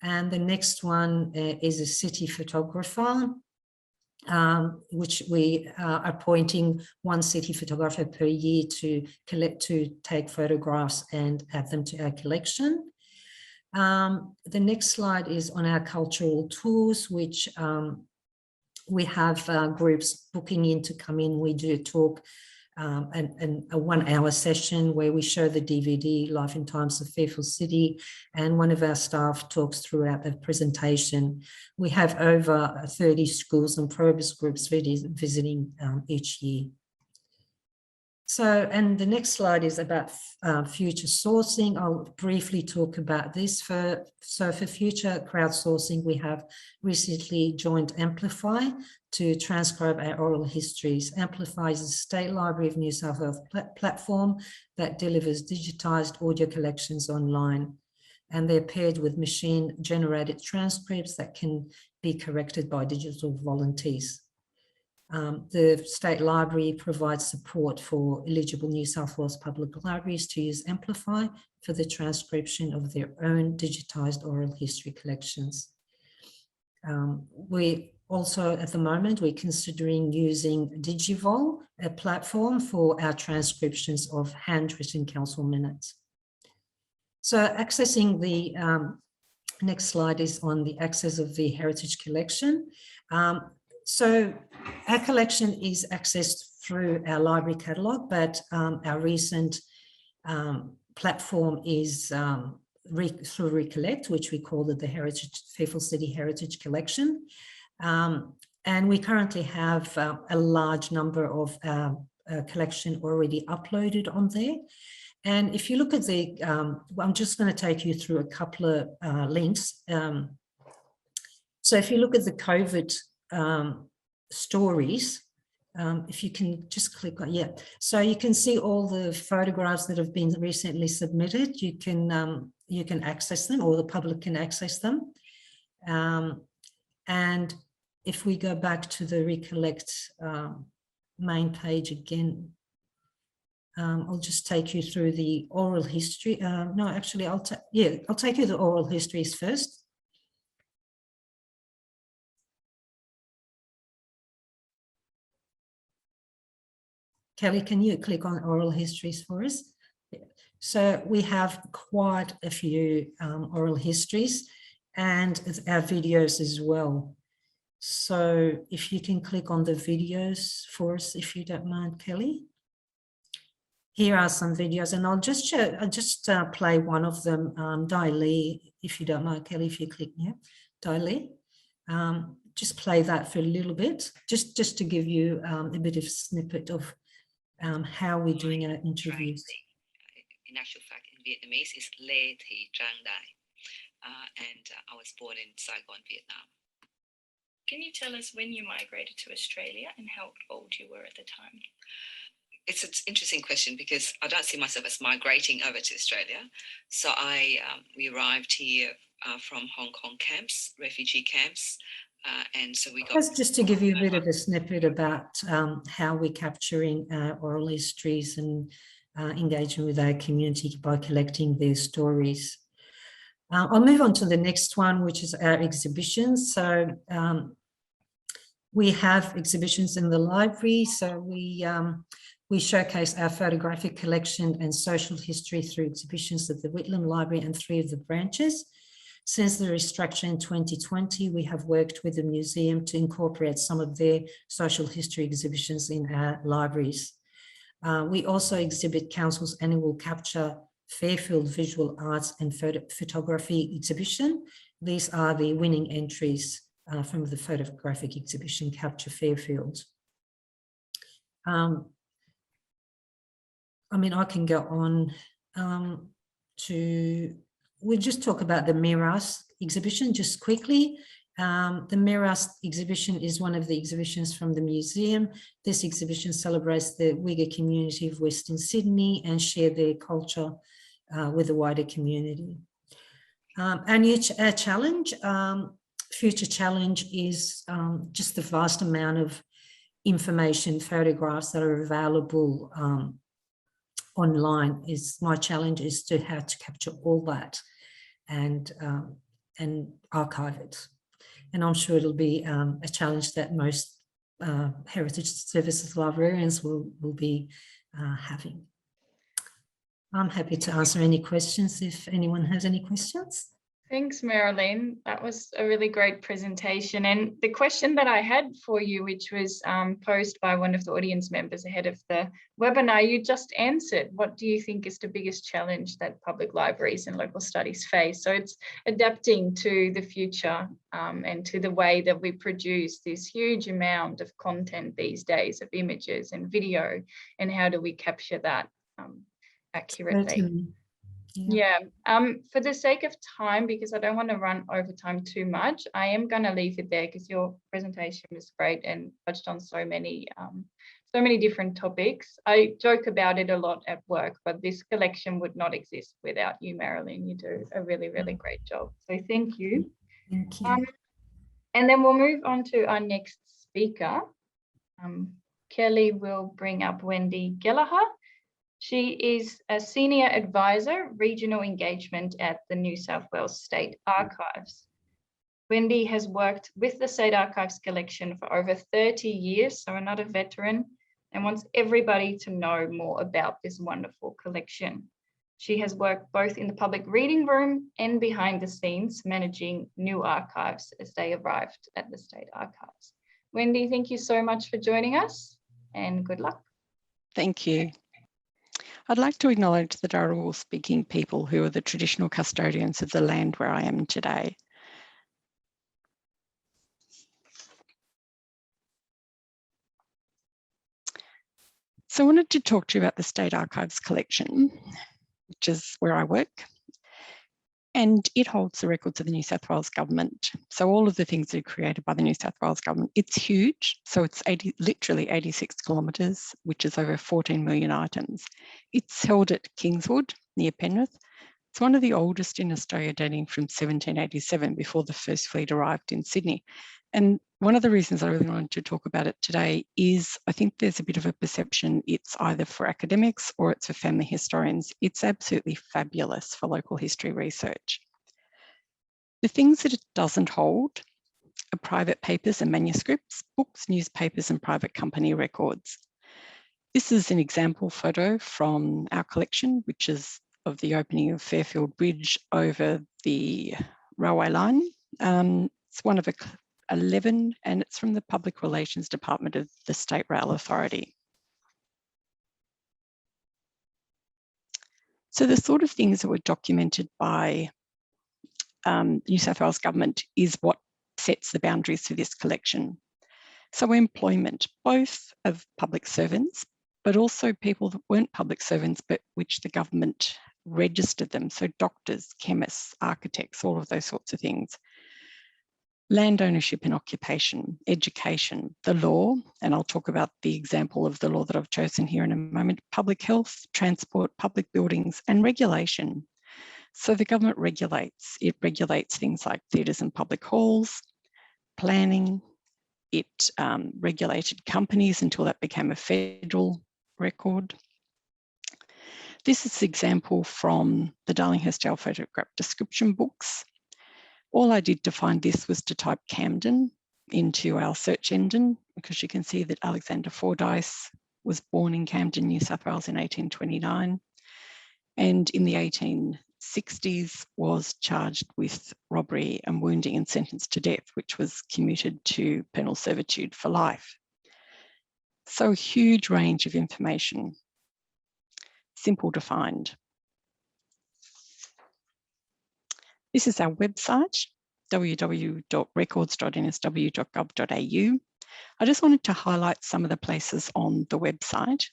And the next one is a city photographer, which we are appointing one city photographer per year to take photographs and add them to our collection. The next slide is on our cultural tours, which we have groups booking in to come in. We do a talk and a 1 hour session where we show the DVD, Life and Times of Fairfield City, and one of our staff talks throughout the presentation. We have over 30 schools and progress groups visiting each year. So, and the next slide is about future sourcing. I'll briefly talk about this. So for future crowdsourcing, we have recently joined Amplify to transcribe our oral histories. Amplify is a State Library of New South Wales platform that delivers digitized audio collections online. And they're paired with machine-generated transcripts that can be corrected by digital volunteers. The State Library provides support for eligible New South Wales public libraries to use Amplify for the transcription of their own digitised oral history collections. We also, at the moment, we're considering using Digivol, a platform for our transcriptions of handwritten council minutes. So accessing the next slide is on the access of the heritage collection. So our collection is accessed through our library catalogue, but our recent platform is through Recollect, which we call it the Fairfield City Heritage Collection. And we currently have a large number of collection already uploaded on there. And if you look at the, I'm just going to take you through a couple of links. So if you look at the COVID stories, if you can just click on, yeah. So you can see all the photographs that have been recently submitted. You can access them, or the public can access them. And if we go back to the Recollect main page again, I'll just take you through the oral history. No, actually, I'll take you to the oral histories first. Kelly, can you click on oral histories for us? So we have quite a few oral histories and our videos as well. So if you can click on the videos for us, if you don't mind, Kelly. Here are some videos, and I'll just play one of them, Dai Li, if you don't mind, Kelly, if you click here, Dai Li. Just play that for a little bit, just to give you a bit of a snippet of how we're doing our interviews. In actual fact, in Vietnamese, is Le Thi Trang Dai. and I was born in Saigon, Vietnam. Can you tell us when you migrated to Australia and how old you were at the time? It's an interesting question because I don't see myself as migrating over to Australia. So we arrived here from Hong Kong camps, refugee camps, and so we got... Just to give you a bit of a snippet about how we're capturing oral histories and engaging with our community by collecting their stories. I'll move on to the next one, which is our exhibitions. So we have exhibitions in the library. So we showcase our photographic collection and social history through exhibitions at the Whitlam Library and 3 of the branches. Since the restructure in 2020, we have worked with the museum to incorporate some of their social history exhibitions in our libraries. We also exhibit Council's annual Capture Fairfield Visual Arts and Photography exhibition. These are the winning entries from the photographic exhibition Capture Fairfield. I mean, I can go on we'll just talk about the Miras exhibition just quickly. The Miras exhibition is one of the exhibitions from the museum. This exhibition celebrates the Uyghur community of Western Sydney and share their culture with the wider community. Our challenge, future challenge is just the vast amount of information, photographs that are available online. My challenge is to how to capture all that and archive it. And I'm sure it'll be a challenge that most Heritage Services librarians will be having. I'm happy to answer any questions if anyone has any questions. Thanks, Marilyn. That was a really great presentation. And the question that I had for you, which was posed by one of the audience members ahead of the webinar, you just answered. What do you think is the biggest challenge that public libraries and local studies face? So it's adapting to the future and to the way that we produce this huge amount of content these days of images and video, and how do we capture that accurately? Certainly. Yeah, for the sake of time, because I don't want to run over time too much, I am going to leave it there because your presentation was great and touched on so many different topics. I joke about it a lot at work, but this collection would not exist without you, Marilyn. You do a really, really great job. So thank you. Thank you. And then we'll move on to our next speaker. Kelly will bring up Wendy Gallagher. She is a Senior Advisor, Regional Engagement at the New South Wales State Archives. Wendy has worked with the State Archives collection for over 30 years, so another veteran, and wants everybody to know more about this wonderful collection. She has worked both in the public reading room and behind the scenes, managing new archives as they arrived at the State Archives. Wendy, thank you so much for joining us, and good luck. Thank you. I'd like to acknowledge the Dharawal speaking people who are the traditional custodians of the land where I am today. So I wanted to talk to you about the State Archives collection, which is where I work. And it holds the records of the New South Wales government. So all of the things that are created by the New South Wales government, it's huge. So it's literally 86 kilometres, which is over 14 million items. It's held at Kingswood near Penrith. It's one of the oldest in Australia, dating from 1787, before the first fleet arrived in Sydney. And one of the reasons I really wanted to talk about it today is I think there's a bit of a perception it's either for academics or it's for family historians. It's absolutely fabulous for local history research. The things that it doesn't hold are private papers and manuscripts, books, newspapers, and private company records. This is an example photo from our collection, which is of the opening of Fairfield Bridge over the railway line. It's one of 11, and it's from the Public Relations Department of the State Rail Authority. So the sort of things that were documented by New South Wales government is what sets the boundaries for this collection. So employment, both of public servants, but also people that weren't public servants, but which the government registered them. So doctors, chemists, architects, all of those sorts of things. Land ownership and occupation, education, the law, and I'll talk about the example of the law that I've chosen here in a moment, public health, transport, public buildings, and regulation. So the government regulates. It regulates things like theatres and public halls, planning. It regulated companies until that became a federal record. This is an example from the Darlinghurst Jail photograph description books. All I did to find this was to type Camden into our search engine, because you can see that Alexander Fordyce was born in Camden, New South Wales in 1829, and in the 1860s was charged with robbery and wounding and sentenced to death, which was commuted to penal servitude for life. So a huge range of information, simple to find. This is our website, www.records.nsw.gov.au. I just wanted to highlight some of the places on the website.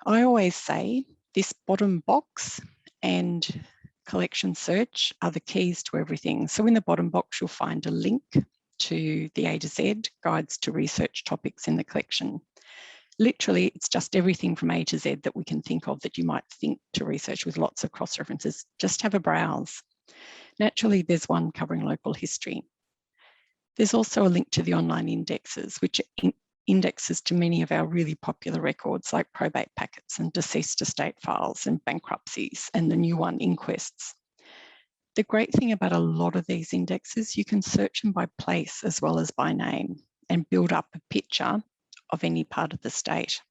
I always say this bottom box and collection search are the keys to everything. So in the bottom box, you'll find a link to the A to Z guides to research topics in the collection. Literally, it's just everything from A to Z that we can think of that you might think to research, with lots of cross-references. Just have a browse. Naturally, there's one covering local history. There's also a link to the online indexes, which are indexes to many of our really popular records like probate packets and deceased estate files and bankruptcies, and the new one, inquests. The great thing about a lot of these indexes, you can search them by place as well as by name and build up a picture of any part of the state.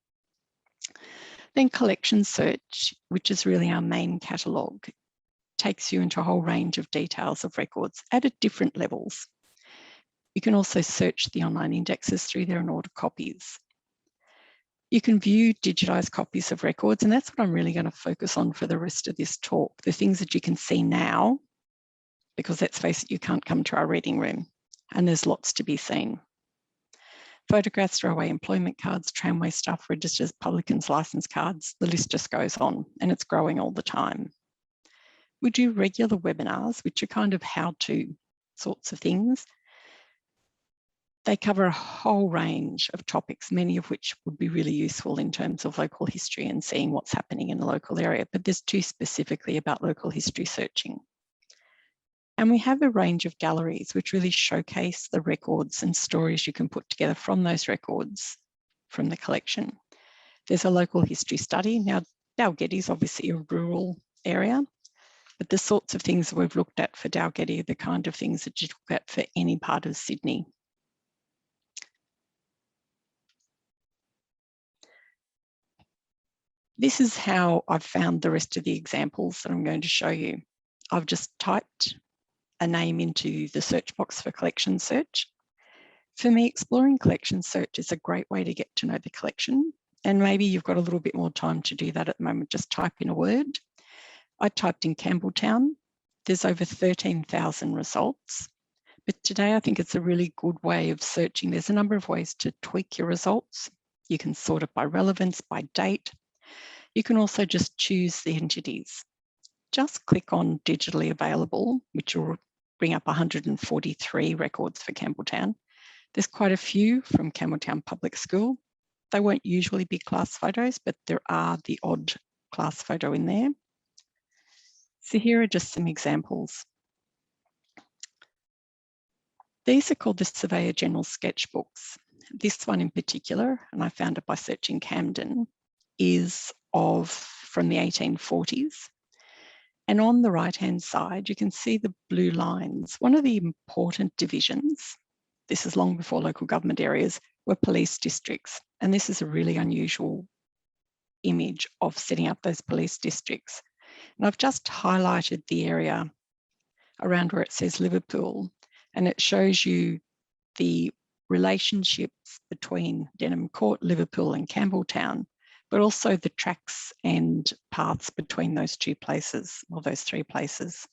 Then collection search, which is really our main catalogue, takes you into a whole range of details of records at different levels. You can also search the online indexes through there and order copies. You can view digitised copies of records, and that's what I'm really going to focus on for the rest of this talk, the things that you can see now, because let's face it, you can't come to our reading room, and there's lots to be seen. Photographs, throwaway employment cards, tramway stuff, registers, publicans, licence cards, the list just goes on, and it's growing all the time. We do regular webinars, which are kind of how-to sorts of things. They cover a whole range of topics, many of which would be really useful in terms of local history and seeing what's happening in the local area, but there's two specifically about local history searching. And we have a range of galleries which really showcase the records and stories you can put together from those records from the collection. There's a local history study. Now, Dalgety is obviously a rural area, but the sorts of things that we've looked at for Dalgety are the kind of things that you look at for any part of Sydney. This is how I've found the rest of the examples that I'm going to show you. I've just typed a name into the search box for collection search. For me, exploring collection search is a great way to get to know the collection, and maybe you've got a little bit more time to do that at the moment. Just type in a word. I typed in Campbelltown. There's over 13,000 results, but today I think it's a really good way of searching. There's a number of ways to tweak your results. You can sort it by relevance, by date. You can also just choose the entities. Just click on digitally available, which will bring up 143 records for Campbelltown. There's quite a few from Campbelltown Public School. They won't usually be class photos, but there are the odd class photo in there. So here are just some examples. These are called the Surveyor General Sketchbooks. This one in particular, and I found it by searching Camden, is from the 1840s. And on the right-hand side, you can see the blue lines. One of the important divisions, this is long before local government areas, were police districts. And this is a really unusual image of setting up those police districts. And I've just highlighted the area around where it says Liverpool, and it shows you the relationships between Denham Court, Liverpool and Campbelltown, but also the tracks and paths between those two places, or those three places.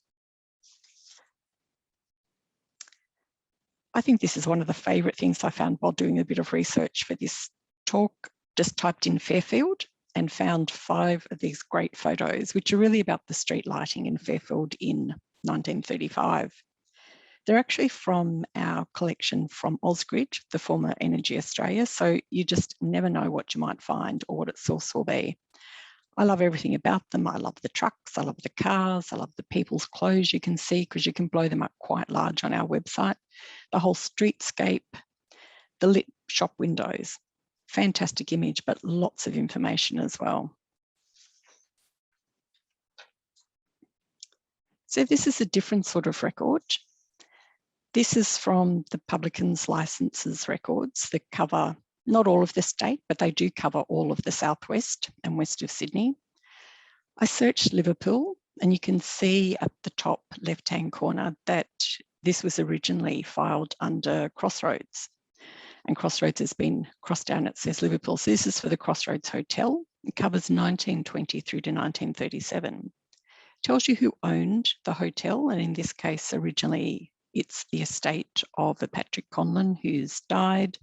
I think this is one of the favourite things I found while doing a bit of research for this talk. Just typed in Fairfield, and found 5 of these great photos, which are really about the street lighting in Fairfield in 1935. They're actually from our collection from Ausgrid, the former Energy Australia, so you just never know what you might find or what its source will be. I love everything about them. I love the trucks, I love the cars, I love the people's clothes you can see because you can blow them up quite large on our website. The whole streetscape, the lit shop windows. Fantastic image, but lots of information as well. So this is a different sort of record. This is from the publican's licenses records that cover not all of the state, but they do cover all of the southwest and west of Sydney. I searched Liverpool, and you can see at the top left-hand corner that this was originally filed under Crossroads. And Crossroads has been crossed down, it says Liverpool. So this is for the Crossroads Hotel. It covers 1920 through to 1937. Tells you who owned the hotel, and in this case, originally, it's the estate of a Patrick Conlon who's died.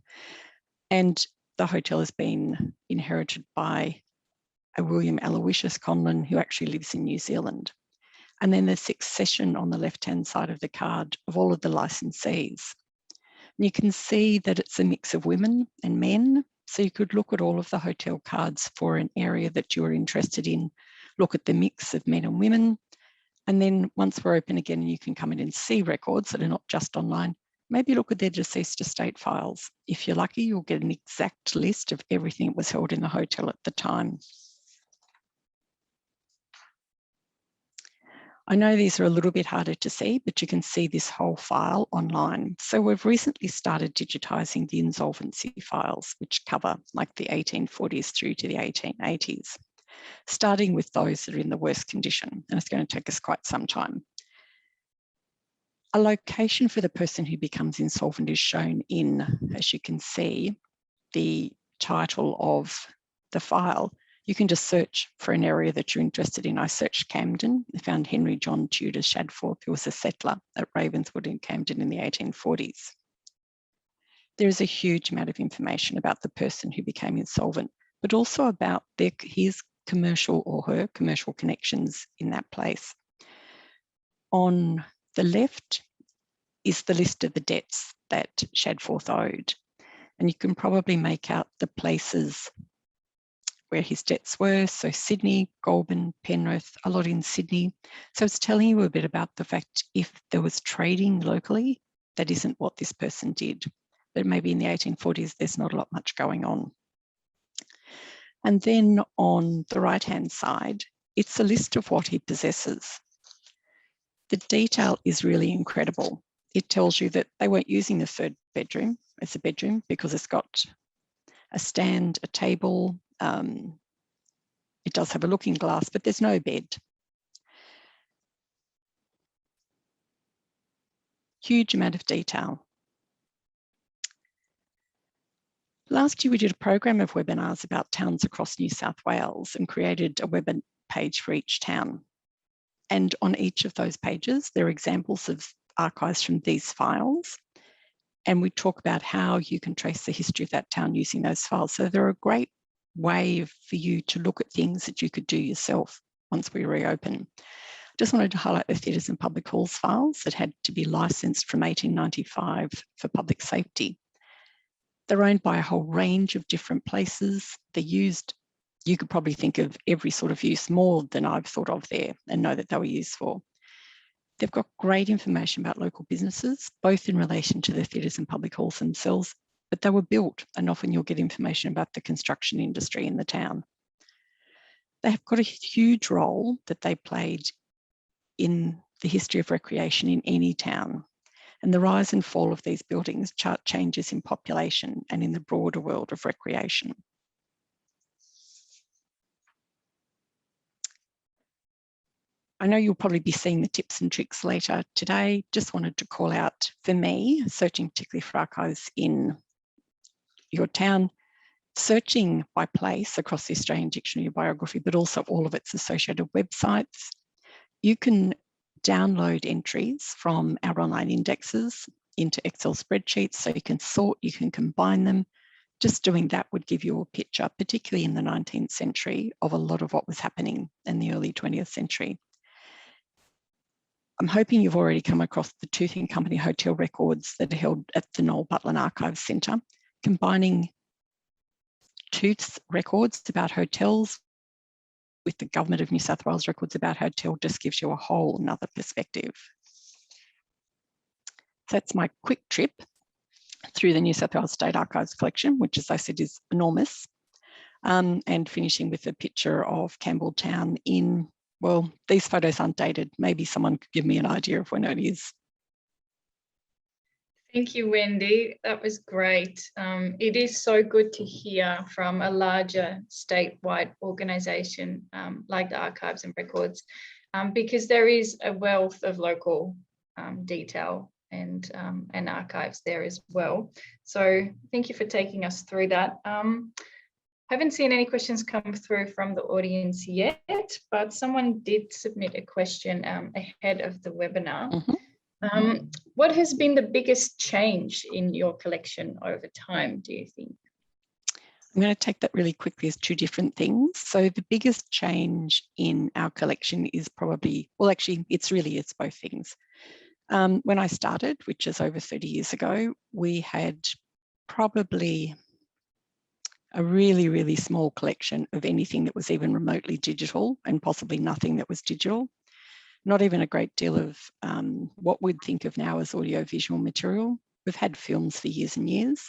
And the hotel has been inherited by a William Aloysius Conlon who actually lives in New Zealand. And then there's succession on the left-hand side of the card of all of the licensees. And you can see that it's a mix of women and men. So you could look at all of the hotel cards for an area that you're interested in, look at the mix of men and women. And then once we're open again, you can come in and see records that are not just online. Maybe look at their deceased estate files. If you're lucky, you'll get an exact list of everything that was held in the hotel at the time. I know these are a little bit harder to see, but you can see this whole file online. So we've recently started digitizing the Insolvency Files, which cover like the 1840s through to the 1880s, starting with those that are in the worst condition. And it's going to take us quite some time. A location for the person who becomes insolvent is shown in, as you can see, the title of the file. You can just search for an area that you're interested in. I searched Camden. I found Henry John Tudor Shadforth, who was a settler at Ravenswood in Camden in the 1840s. There is a huge amount of information about the person who became insolvent, but also about his commercial or her commercial connections in that place. On the left is the list of the debts that Shadforth owed. And you can probably make out the places where his debts were. So Sydney, Goulburn, Penrith, a lot in Sydney. So it's telling you a bit about the fact if there was trading locally, that isn't what this person did. But maybe in the 1840s, there's not a lot much going on. And then on the right-hand side, it's a list of what he possesses. The detail is really incredible. It tells you that they weren't using the third bedroom as a bedroom because it's got a stand, a table. It does have a looking glass, but there's no bed. Huge amount of detail. Last year, we did a program of webinars about towns across New South Wales and created a web page for each town. And on each of those pages, there are examples of archives from these files. And we talk about how you can trace the history of that town using those files. So they're a great way for you to look at things that you could do yourself once we reopen. Just wanted to highlight the theatres and public halls files that had to be licensed from 1895 for public safety. They're owned by a whole range of different places. They're used, you could probably think of every sort of use more than I've thought of there and know that they were used for. They've got great information about local businesses, both in relation to the theatres and public halls themselves, but they were built, and often you'll get information about the construction industry in the town. They have got a huge role that they played in the history of recreation in any town. And the rise and fall of these buildings chart changes in population and in the broader world of recreation. I know you'll probably be seeing the tips and tricks later today. Just wanted to call out, for me, searching particularly for archives in your town, searching by place across the Australian Dictionary of Biography, but also all of its associated websites. You can download entries from our online indexes into Excel spreadsheets, so you can sort, you can combine them, just doing that would give you a picture, particularly in the 19th century, of a lot of what was happening in the early 20th century. I'm hoping you've already come across the Tooth and Company hotel records that are held at the Noel Butland Archives Centre. Combining Tooth's records about hotels with the Government of New South Wales records about hotel just gives you a whole another perspective. So that's my quick trip through the New South Wales State Archives collection, which, as I said, is enormous, and finishing with a picture of Campbelltown in, well, these photos aren't dated. Maybe someone could give me an idea of when it is. Thank you, Wendy. That was great. It is so good to hear from a larger statewide organisation like the Archives and Records, because there is a wealth of local detail and archives there as well. So thank you for taking us through that. Haven't seen any questions come through from the audience yet, but someone did submit a question ahead of the webinar. Mm-hmm. What has been the biggest change in your collection over time, do you think? I'm going to take that really quickly as two different things. So the biggest change in our collection is probably, well, actually, it's both things. When I started, which is over 30 years ago, we had probably a really, really small collection of anything that was even remotely digital, and possibly nothing that was digital. Not even a great deal of what we'd think of now as audiovisual material. We've had films for years and years.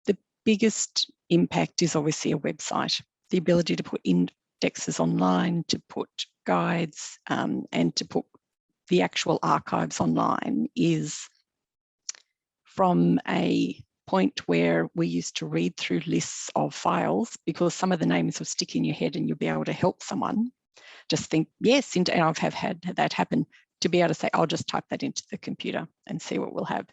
The biggest impact is obviously a website. The ability to put indexes online, to put guides, and to put the actual archives online is, from a point where we used to read through lists of files because some of the names will stick in your head and you'll be able to help someone. Just think, yes, and I've had that happen, to be able to say, I'll just type that into the computer and see what we'll have.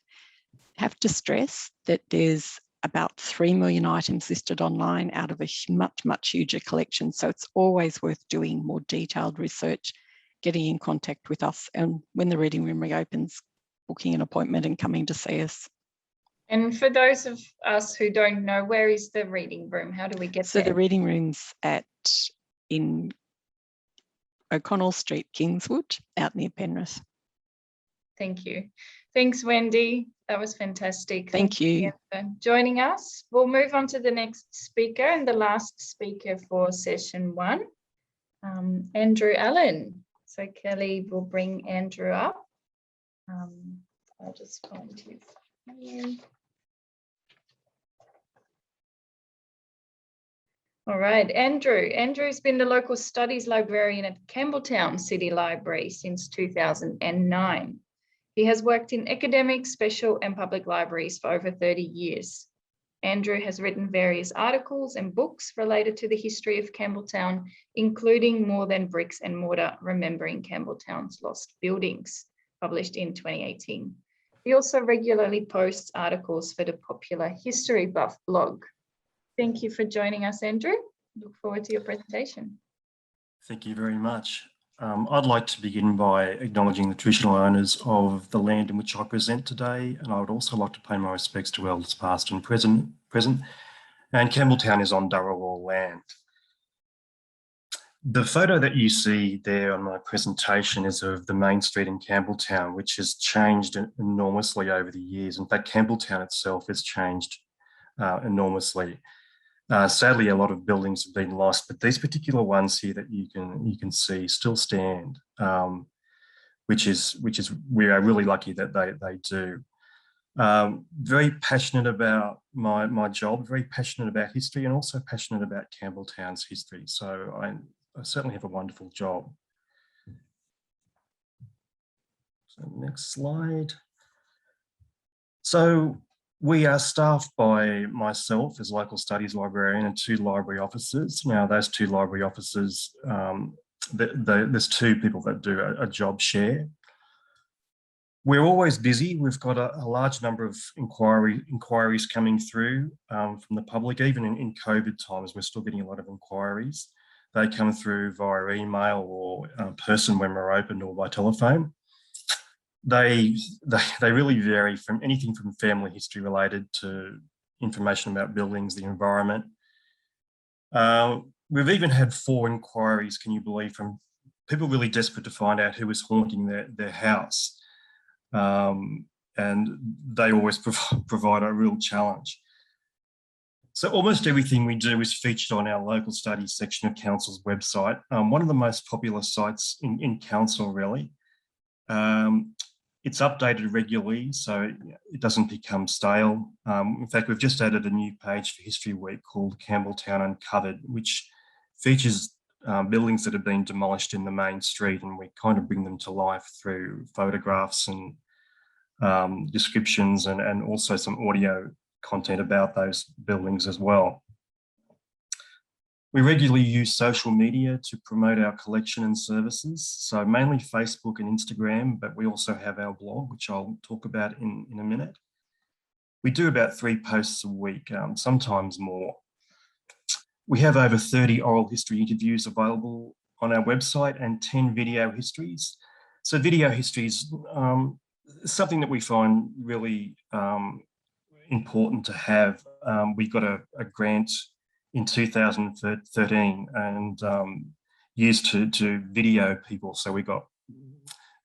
Have to stress that there's about 3 million items listed online out of a much, much huger collection. So it's always worth doing more detailed research, getting in contact with us, and when the reading room reopens, booking an appointment and coming to see us. And for those of us who don't know, where is the reading room? How do we get there? So the reading room's in O'Connell Street, Kingswood, out near Penrith. Thank you. Thanks, Wendy. That was fantastic. Thank you again for joining us. We'll move on to the next speaker and the last speaker for session 1, Andrew Allen. So Kelly will bring Andrew up. I'll just find his name. All right, Andrew. Andrew's been the local studies librarian at Campbelltown City Library since 2009. He has worked in academic, special and public libraries for over 30 years. Andrew has written various articles and books related to the history of Campbelltown, including More Than Bricks and Mortar, Remembering Campbelltown's Lost Buildings, published in 2018. He also regularly posts articles for the popular History Buff blog. Thank you for joining us, Andrew. Look forward to your presentation. Thank you very much. I'd like to begin by acknowledging the traditional owners of the land in which I present today, and I would also like to pay my respects to elders past and present, and Campbelltown is on Dharawal land. The photo that you see there on my presentation is of the main street in Campbelltown, which has changed enormously over the years. In fact, Campbelltown itself has changed enormously. Sadly, a lot of buildings have been lost, but these particular ones here that you can see still stand, which is we are really lucky that they do. Very passionate about my job, very passionate about history, and also passionate about Campbelltown's history. So I certainly have a wonderful job. So next slide. So we are staffed by myself as local studies librarian and 2 library officers. Now, those 2 library officers, there's 2 people that do a job share. We're always busy. We've got a large number of inquiries coming through from the public. Even in COVID times, we're still getting a lot of inquiries. They come through via email or person when we're open, or by telephone. They really vary from anything from family history related to information about buildings, the environment. We've even had 4 inquiries, can you believe, from people really desperate to find out who was haunting their house. And they always provide a real challenge. So almost everything we do is featured on our local studies section of Council's website. One of the most popular sites in Council, really. It's updated regularly, so it doesn't become stale. In fact, we've just added a new page for History Week called Campbelltown Uncovered, which features buildings that have been demolished in the main street, and we kind of bring them to life through photographs and descriptions and also some audio content about those buildings as well. We regularly use social media to promote our collection and services, so mainly Facebook and Instagram, but we also have our blog, which I'll talk about in a minute. We do about 3 posts a week, sometimes more. We have over 30 oral history interviews available on our website and 10 video histories. So video histories, something that we find really important to have. We got a grant in 2013 and used to video people. So we got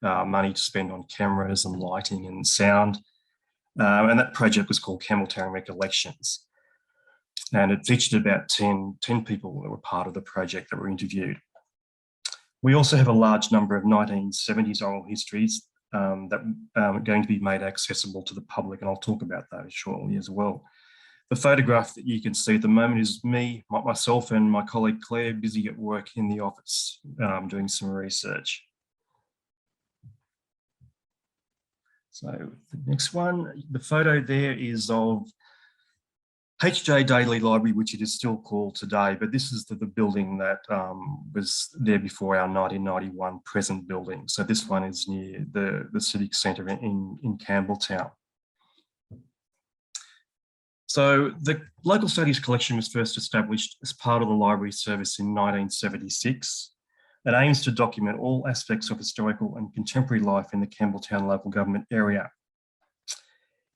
money to spend on cameras and lighting and sound. And that project was called Campbelltown Recollections. And it featured about 10 people that were part of the project that were interviewed. We also have a large number of 1970s oral histories that are going to be made accessible to the public, and I'll talk about those shortly as well. The photograph that you can see at the moment is me, myself and my colleague Claire, busy at work in the office doing some research. So the next one, the photo there is of HJ Daly Library, which it is still called today, but this is the building that was there before our 1991 present building. So this one is near the Civic Centre in Campbelltown. So the Local Studies Collection was first established as part of the library service in 1976. It aims to document all aspects of historical and contemporary life in the Campbelltown local government area.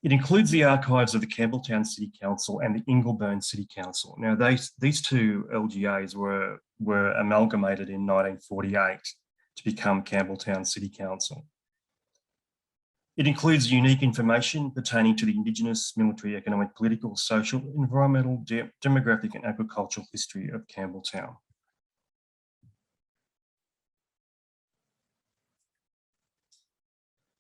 It includes the archives of the Campbelltown City Council and the Ingleburn City Council. Now, these 2 LGAs were amalgamated in 1948 to become Campbelltown City Council. It includes unique information pertaining to the Indigenous, military, economic, political, social, environmental, demographic and agricultural history of Campbelltown.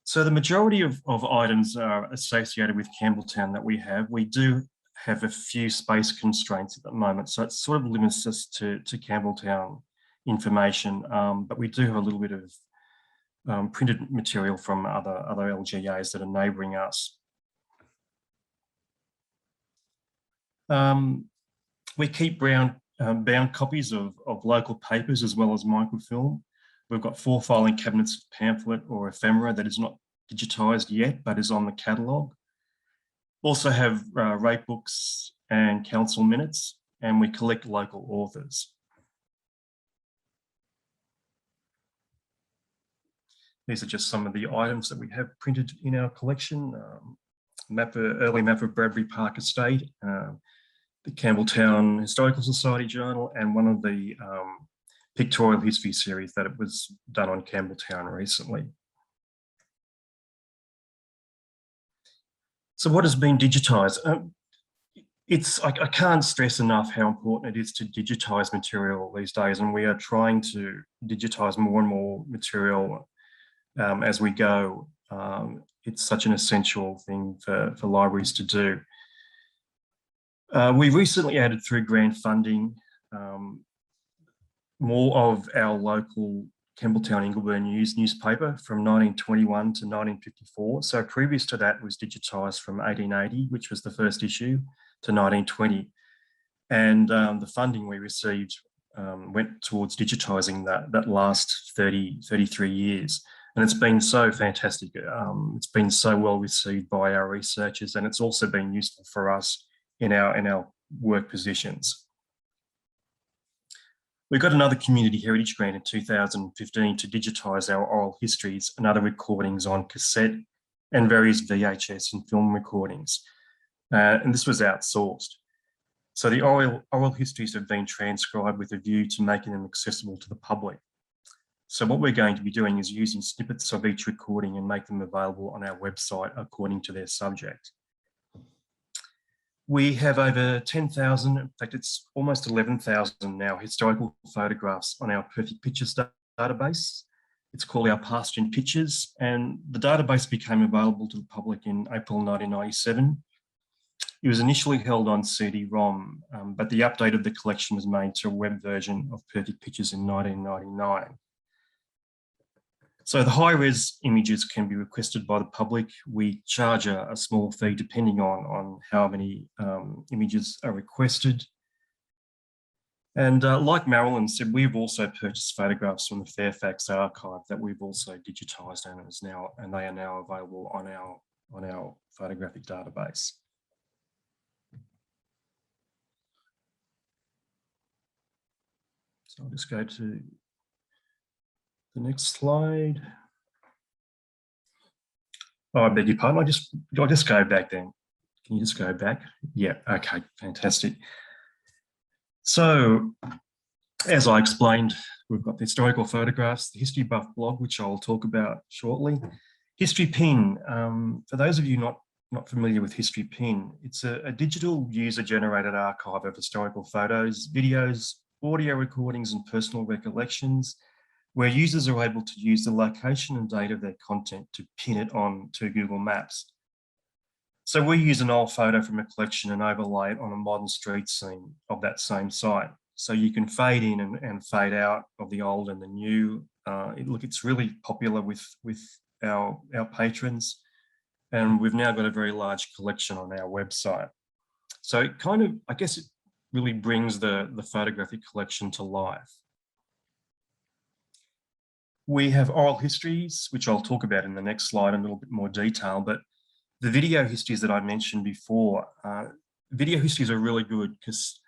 So the majority of items are associated with Campbelltown that we have. We do have a few space constraints at the moment, so it sort of limits us to Campbelltown information, but we do have a little bit of printed material from other LGAs that are neighbouring us. We keep bound copies of local papers as well as microfilm. We've got 4 filing cabinets of pamphlet or ephemera that is not digitised yet, but is on the catalogue. Also have rate books and council minutes, and we collect local authors. These are just some of the items that we have printed in our collection. Early map of Bradbury Park Estate, the Campbelltown Historical Society Journal, and one of the pictorial history series that it was done on Campbelltown recently. So what has been digitised? I can't stress enough how important it is to digitise material these days, and we are trying to digitise more and more material as we go. It's such an essential thing for libraries to do. We recently added through grant funding more of our local Campbelltown Ingleburn News newspaper from 1921 to 1954. So previous to that was digitised from 1880, which was the first issue, to 1920. And the funding we received went towards digitising that last 33 years. And it's been so fantastic. It's been so well received by our researchers, and it's also been useful for us in our work positions. We got another Community Heritage Grant in 2015 to digitise our oral histories and other recordings on cassette and various VHS and film recordings. and this was outsourced. So the oral histories have been transcribed with a view to making them accessible to the public. So what we're going to be doing is using snippets of each recording and make them available on our website according to their subject. We have over 10,000, in fact, it's almost 11,000 now, historical photographs on our Perfect Pictures database. It's called our Past in Pictures, and the database became available to the public in April 1997. It was initially held on CD-ROM, but the update of the collection was made to a web version of Perfect Pictures in 1999. So the high-res images can be requested by the public. We charge a small fee depending on how many images are requested. And like Marilyn said, we've also purchased photographs from the Fairfax archive that we've also digitised, and they are now available on our photographic database. So I'll just go to the next slide. Oh, I beg your pardon. I'll just go back then. Can you just go back? Yeah, okay, fantastic. So, as I explained, we've got the historical photographs, the History Buff blog, which I'll talk about shortly. History Pin, for those of you not familiar with History Pin, it's a digital user-generated archive of historical photos, videos, audio recordings and personal recollections, where users are able to use the location and date of their content to pin it on to Google Maps. So we use an old photo from a collection and overlay it on a modern street scene of that same site. So you can fade in and fade out of the old and the new. Look, it's really popular with our patrons, and we've now got a very large collection on our website. So it kind of, I guess it really brings the photographic collection to life. We have oral histories, which I'll talk about in the next slide in a little bit more detail, but the video histories that I mentioned before, video histories are really good because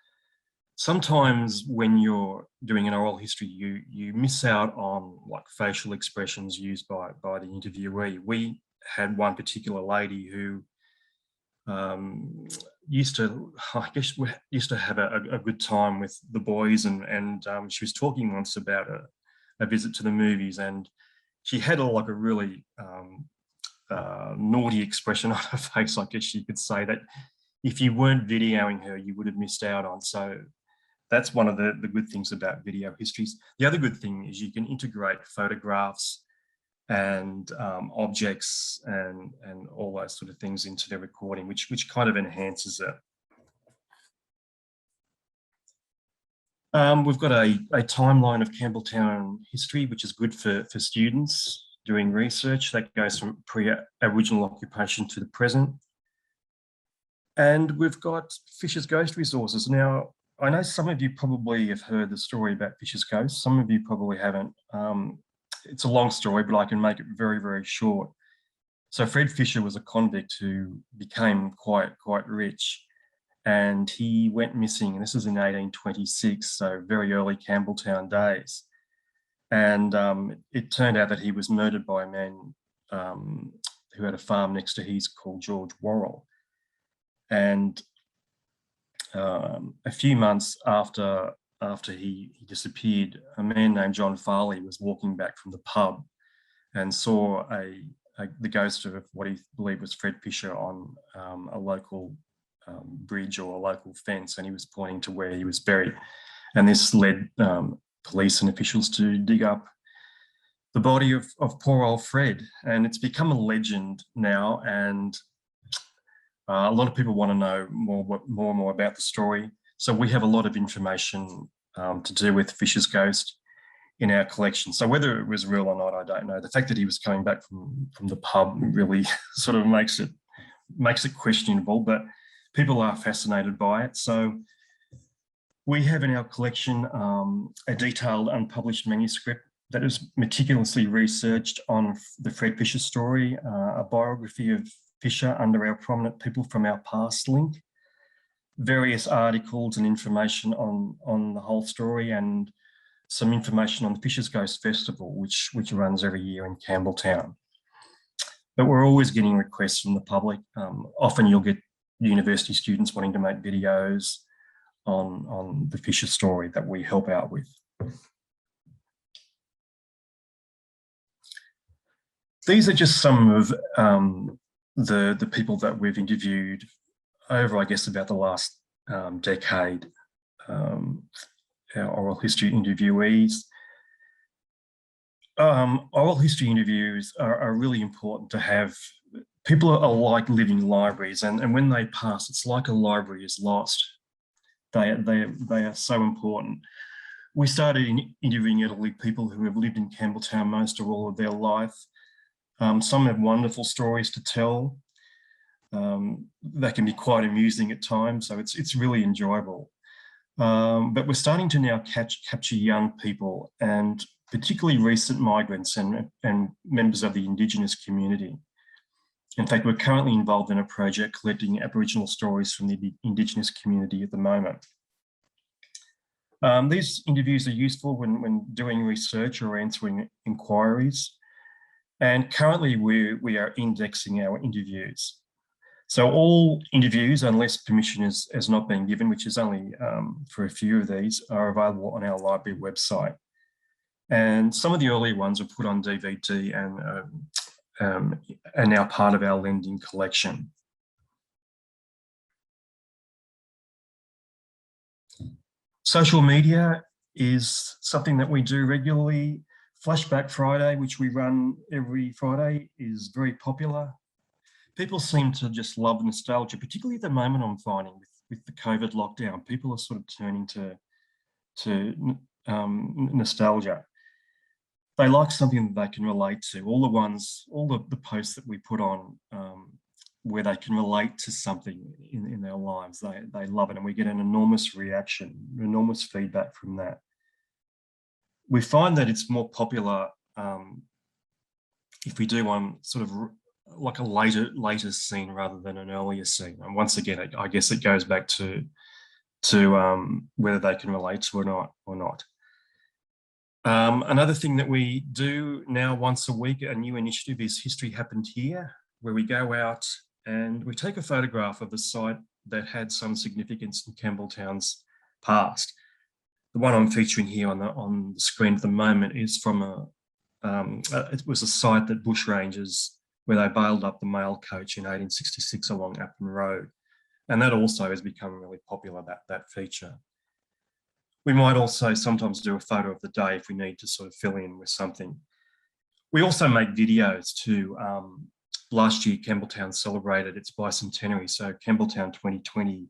sometimes when you're doing an oral history, you miss out on like facial expressions used by the interviewee. We had one particular lady who used to have a good time with the boys, and she was talking once about a visit to the movies, and she had a really naughty expression on her face, I guess you could say, that if you weren't videoing her, you would have missed out on. So that's one of the good things about video histories. The other good thing is you can integrate photographs and objects and all those sort of things into their recording, which kind of enhances it. We've got a timeline of Campbelltown history, which is good for students doing research. That goes from pre-Aboriginal occupation to the present. And we've got Fisher's Ghost resources. Now, I know some of you probably have heard the story about Fisher's Ghost. Some of you probably haven't. It's a long story, but I can make it very, very short. So Fred Fisher was a convict who became quite rich, and he went missing. And this was in 1826, so very early Campbelltown days. And it turned out that he was murdered by a man who had a farm next to his called George Worrell. And a few months after he disappeared, a man named John Farley was walking back from the pub and saw the ghost of what he believed was Fred Fisher on a local bridge or a local fence, and he was pointing to where he was buried. And this led police and officials to dig up the body of poor old Fred, and it's become a legend now, and a lot of people want to know more and more about the story. So we have a lot of information to do with Fisher's ghost in our collection. So whether it was real or not, I don't know. The fact that he was coming back from the pub really sort of makes it questionable, but people are fascinated by it. So we have in our collection a detailed unpublished manuscript that is meticulously researched on the Fred Fisher story, a biography of Fisher under our Prominent People from Our Past link, various articles and information on the whole story, and some information on the Fisher's Ghost Festival, which runs every year in Campbelltown. But we're always getting requests from the public. Often you'll get university students wanting to make videos on the Fisher story that we help out with. These are just some of the people that we've interviewed over, I guess, about the last decade, our oral history interviewees. Oral history interviews are really important to have. People are like living libraries, and when they pass, it's like a library is lost. They are so important. We started interviewing elderly people who have lived in Campbelltown most or all of their life. Some have wonderful stories to tell. They can be quite amusing at times, so it's really enjoyable. But we're starting to now capture young people, and particularly recent migrants and members of the Indigenous community. In fact, we're currently involved in a project collecting Aboriginal stories from the Indigenous community at the moment. These interviews are useful when doing research or answering inquiries. And currently we are indexing our interviews. So all interviews, unless permission has not been given, which is only for a few of these, are available on our library website. And some of the earlier ones are put on DVD and are now part of our lending collection. Social media is something that we do regularly. Flashback Friday, which we run every Friday, is very popular. People seem to just love nostalgia, particularly at the moment I'm finding with the COVID lockdown. People are sort of turning to nostalgia. They like something that they can relate to. All the posts that we put on where they can relate to something in their lives, they love it, and we get an enormous reaction, enormous feedback from that. We find that it's more popular if we do one sort of like a later scene rather than an earlier scene. And once again, I guess it goes back to whether they can relate to it or not. Another thing that we do now once a week, a new initiative, is History Happened Here, where we go out and we take a photograph of the site that had some significance in Campbelltown's past. The one I'm featuring here on the screen at the moment is from it was a site that bushrangers, where they bailed up the mail coach in 1866 along Appin Road. And that also has become really popular, that feature. We might also sometimes do a photo of the day if we need to sort of fill in with something. We also make videos too. Last year, Campbelltown celebrated its bicentenary, so Campbelltown 2020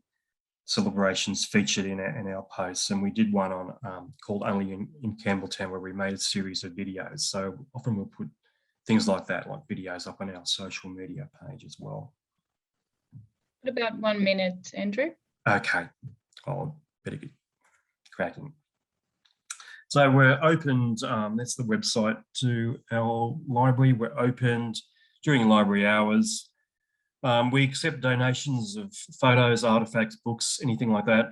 celebrations featured in our posts, and we did one on called Only in Campbelltown, where we made a series of videos. So often we'll put things like that, like videos, up on our social media page as well. What about 1 minute, Andrew? Okay, I'll better get cracking. So we're opened, that's the website to our library. We're opened during library hours. We accept donations of photos, artifacts, books, anything like that.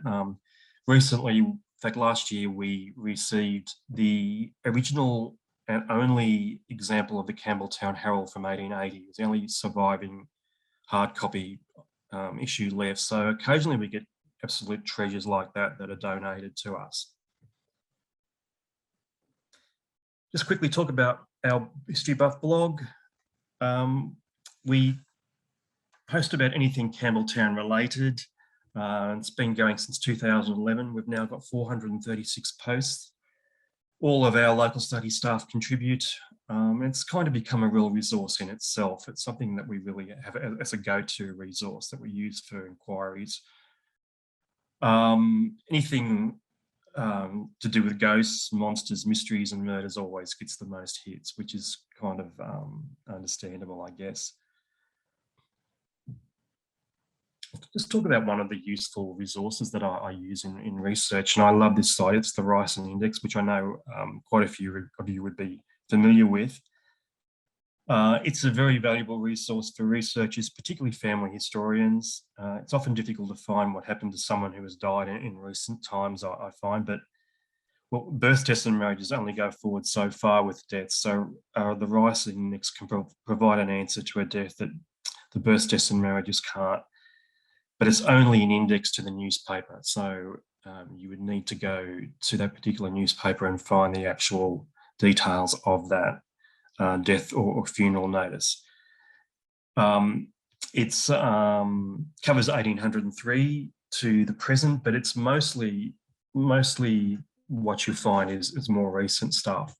Recently, in fact, last year, we received the original and only example of the Campbelltown Herald from 1880. It's the only surviving hard copy issue left. So occasionally we get absolute treasures like that are donated to us. Just quickly talk about our History Buff blog. We post about anything Campbelltown related. It's been going since 2011. We've now got 436 posts. All of our local study staff contribute. It's kind of become a real resource in itself. It's something that we really have as a go-to resource that we use for inquiries. Anything to do with ghosts, monsters, mysteries and murders always gets the most hits, which is kind of understandable, I guess. Just talk about one of the useful resources that I use in research, and I love this site. It's the Ryerson Index, which I know quite a few of you would be familiar with. It's a very valuable resource for researchers, particularly family historians. It's often difficult to find what happened to someone who has died in recent times, I find, but well, birth tests and marriages only go forward so far with deaths. So the Ryerson Index can provide an answer to a death that the birth tests and marriages can't. but it's only an index to the newspaper. So you would need to go to that particular newspaper and find the actual details of that death or funeral notice. It's covers 1803 to the present, but it's mostly what you find is more recent stuff.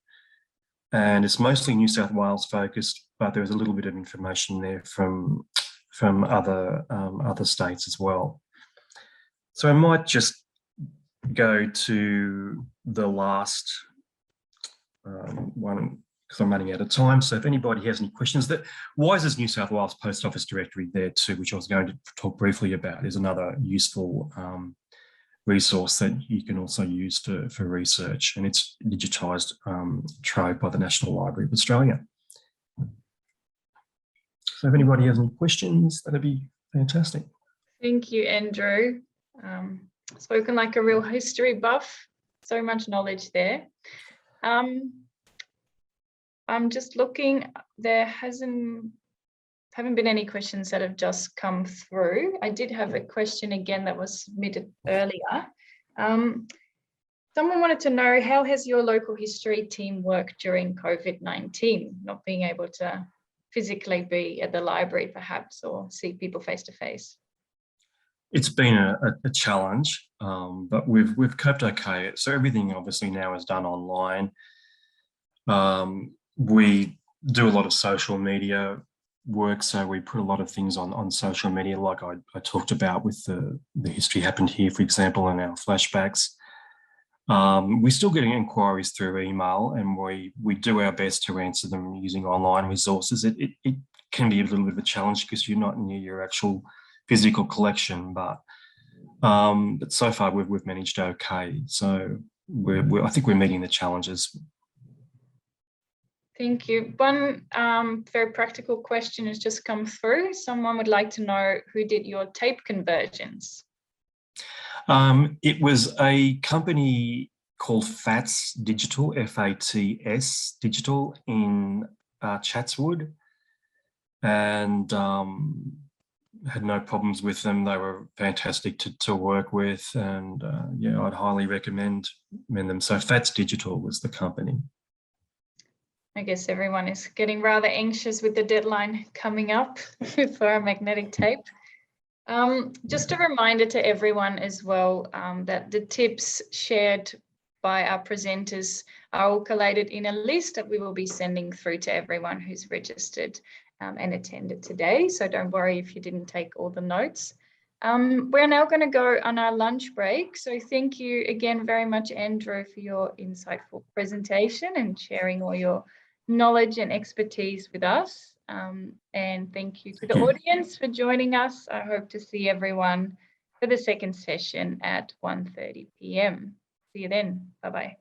And it's mostly New South Wales focused, but there's a little bit of information there from other states as well. So I might just go to the last one because I'm running out of time. So if anybody has any questions, why is this New South Wales Post Office Directory there too, which I was going to talk briefly about, is another useful resource that you can also use for research, and it's digitised trove by the National Library of Australia. So if anybody has any questions, that'd be fantastic. Thank you, Andrew. Spoken like a real history buff. So much knowledge there. I'm just looking, there haven't been any questions that have just come through. I did have a question again that was submitted earlier. Someone wanted to know, how has your local history team worked during COVID-19, not being able to physically be at the library perhaps, or see people face to face? It's been a challenge, but we've coped okay. So everything obviously now is done online. We do a lot of social media work, so we put a lot of things on social media, like I talked about with the History Happened Here, for example, and our flashbacks. We're still getting inquiries through email, and we do our best to answer them using online resources. It can be a little bit of a challenge because you're not near your actual physical collection, but so far we've managed okay. So I think we're meeting the challenges. Thank you. One very practical question has just come through. Someone would like to know who did your tape conversions. It was a company called FATS Digital, FATS Digital, in Chatswood, and had no problems with them. They were fantastic to work with, and yeah, I'd highly recommend them. So FATS Digital was the company. I guess everyone is getting rather anxious with the deadline coming up for our magnetic tape. Just a reminder to everyone as well that the tips shared by our presenters are all collated in a list that we will be sending through to everyone who's registered and attended today. So don't worry if you didn't take all the notes. We're now going to go on our lunch break. So thank you again very much, Andrew, for your insightful presentation and sharing all your knowledge and expertise with us. And thank you to the audience for joining us. I hope to see everyone for the second session at 1:30 p.m. See you then. Bye-bye.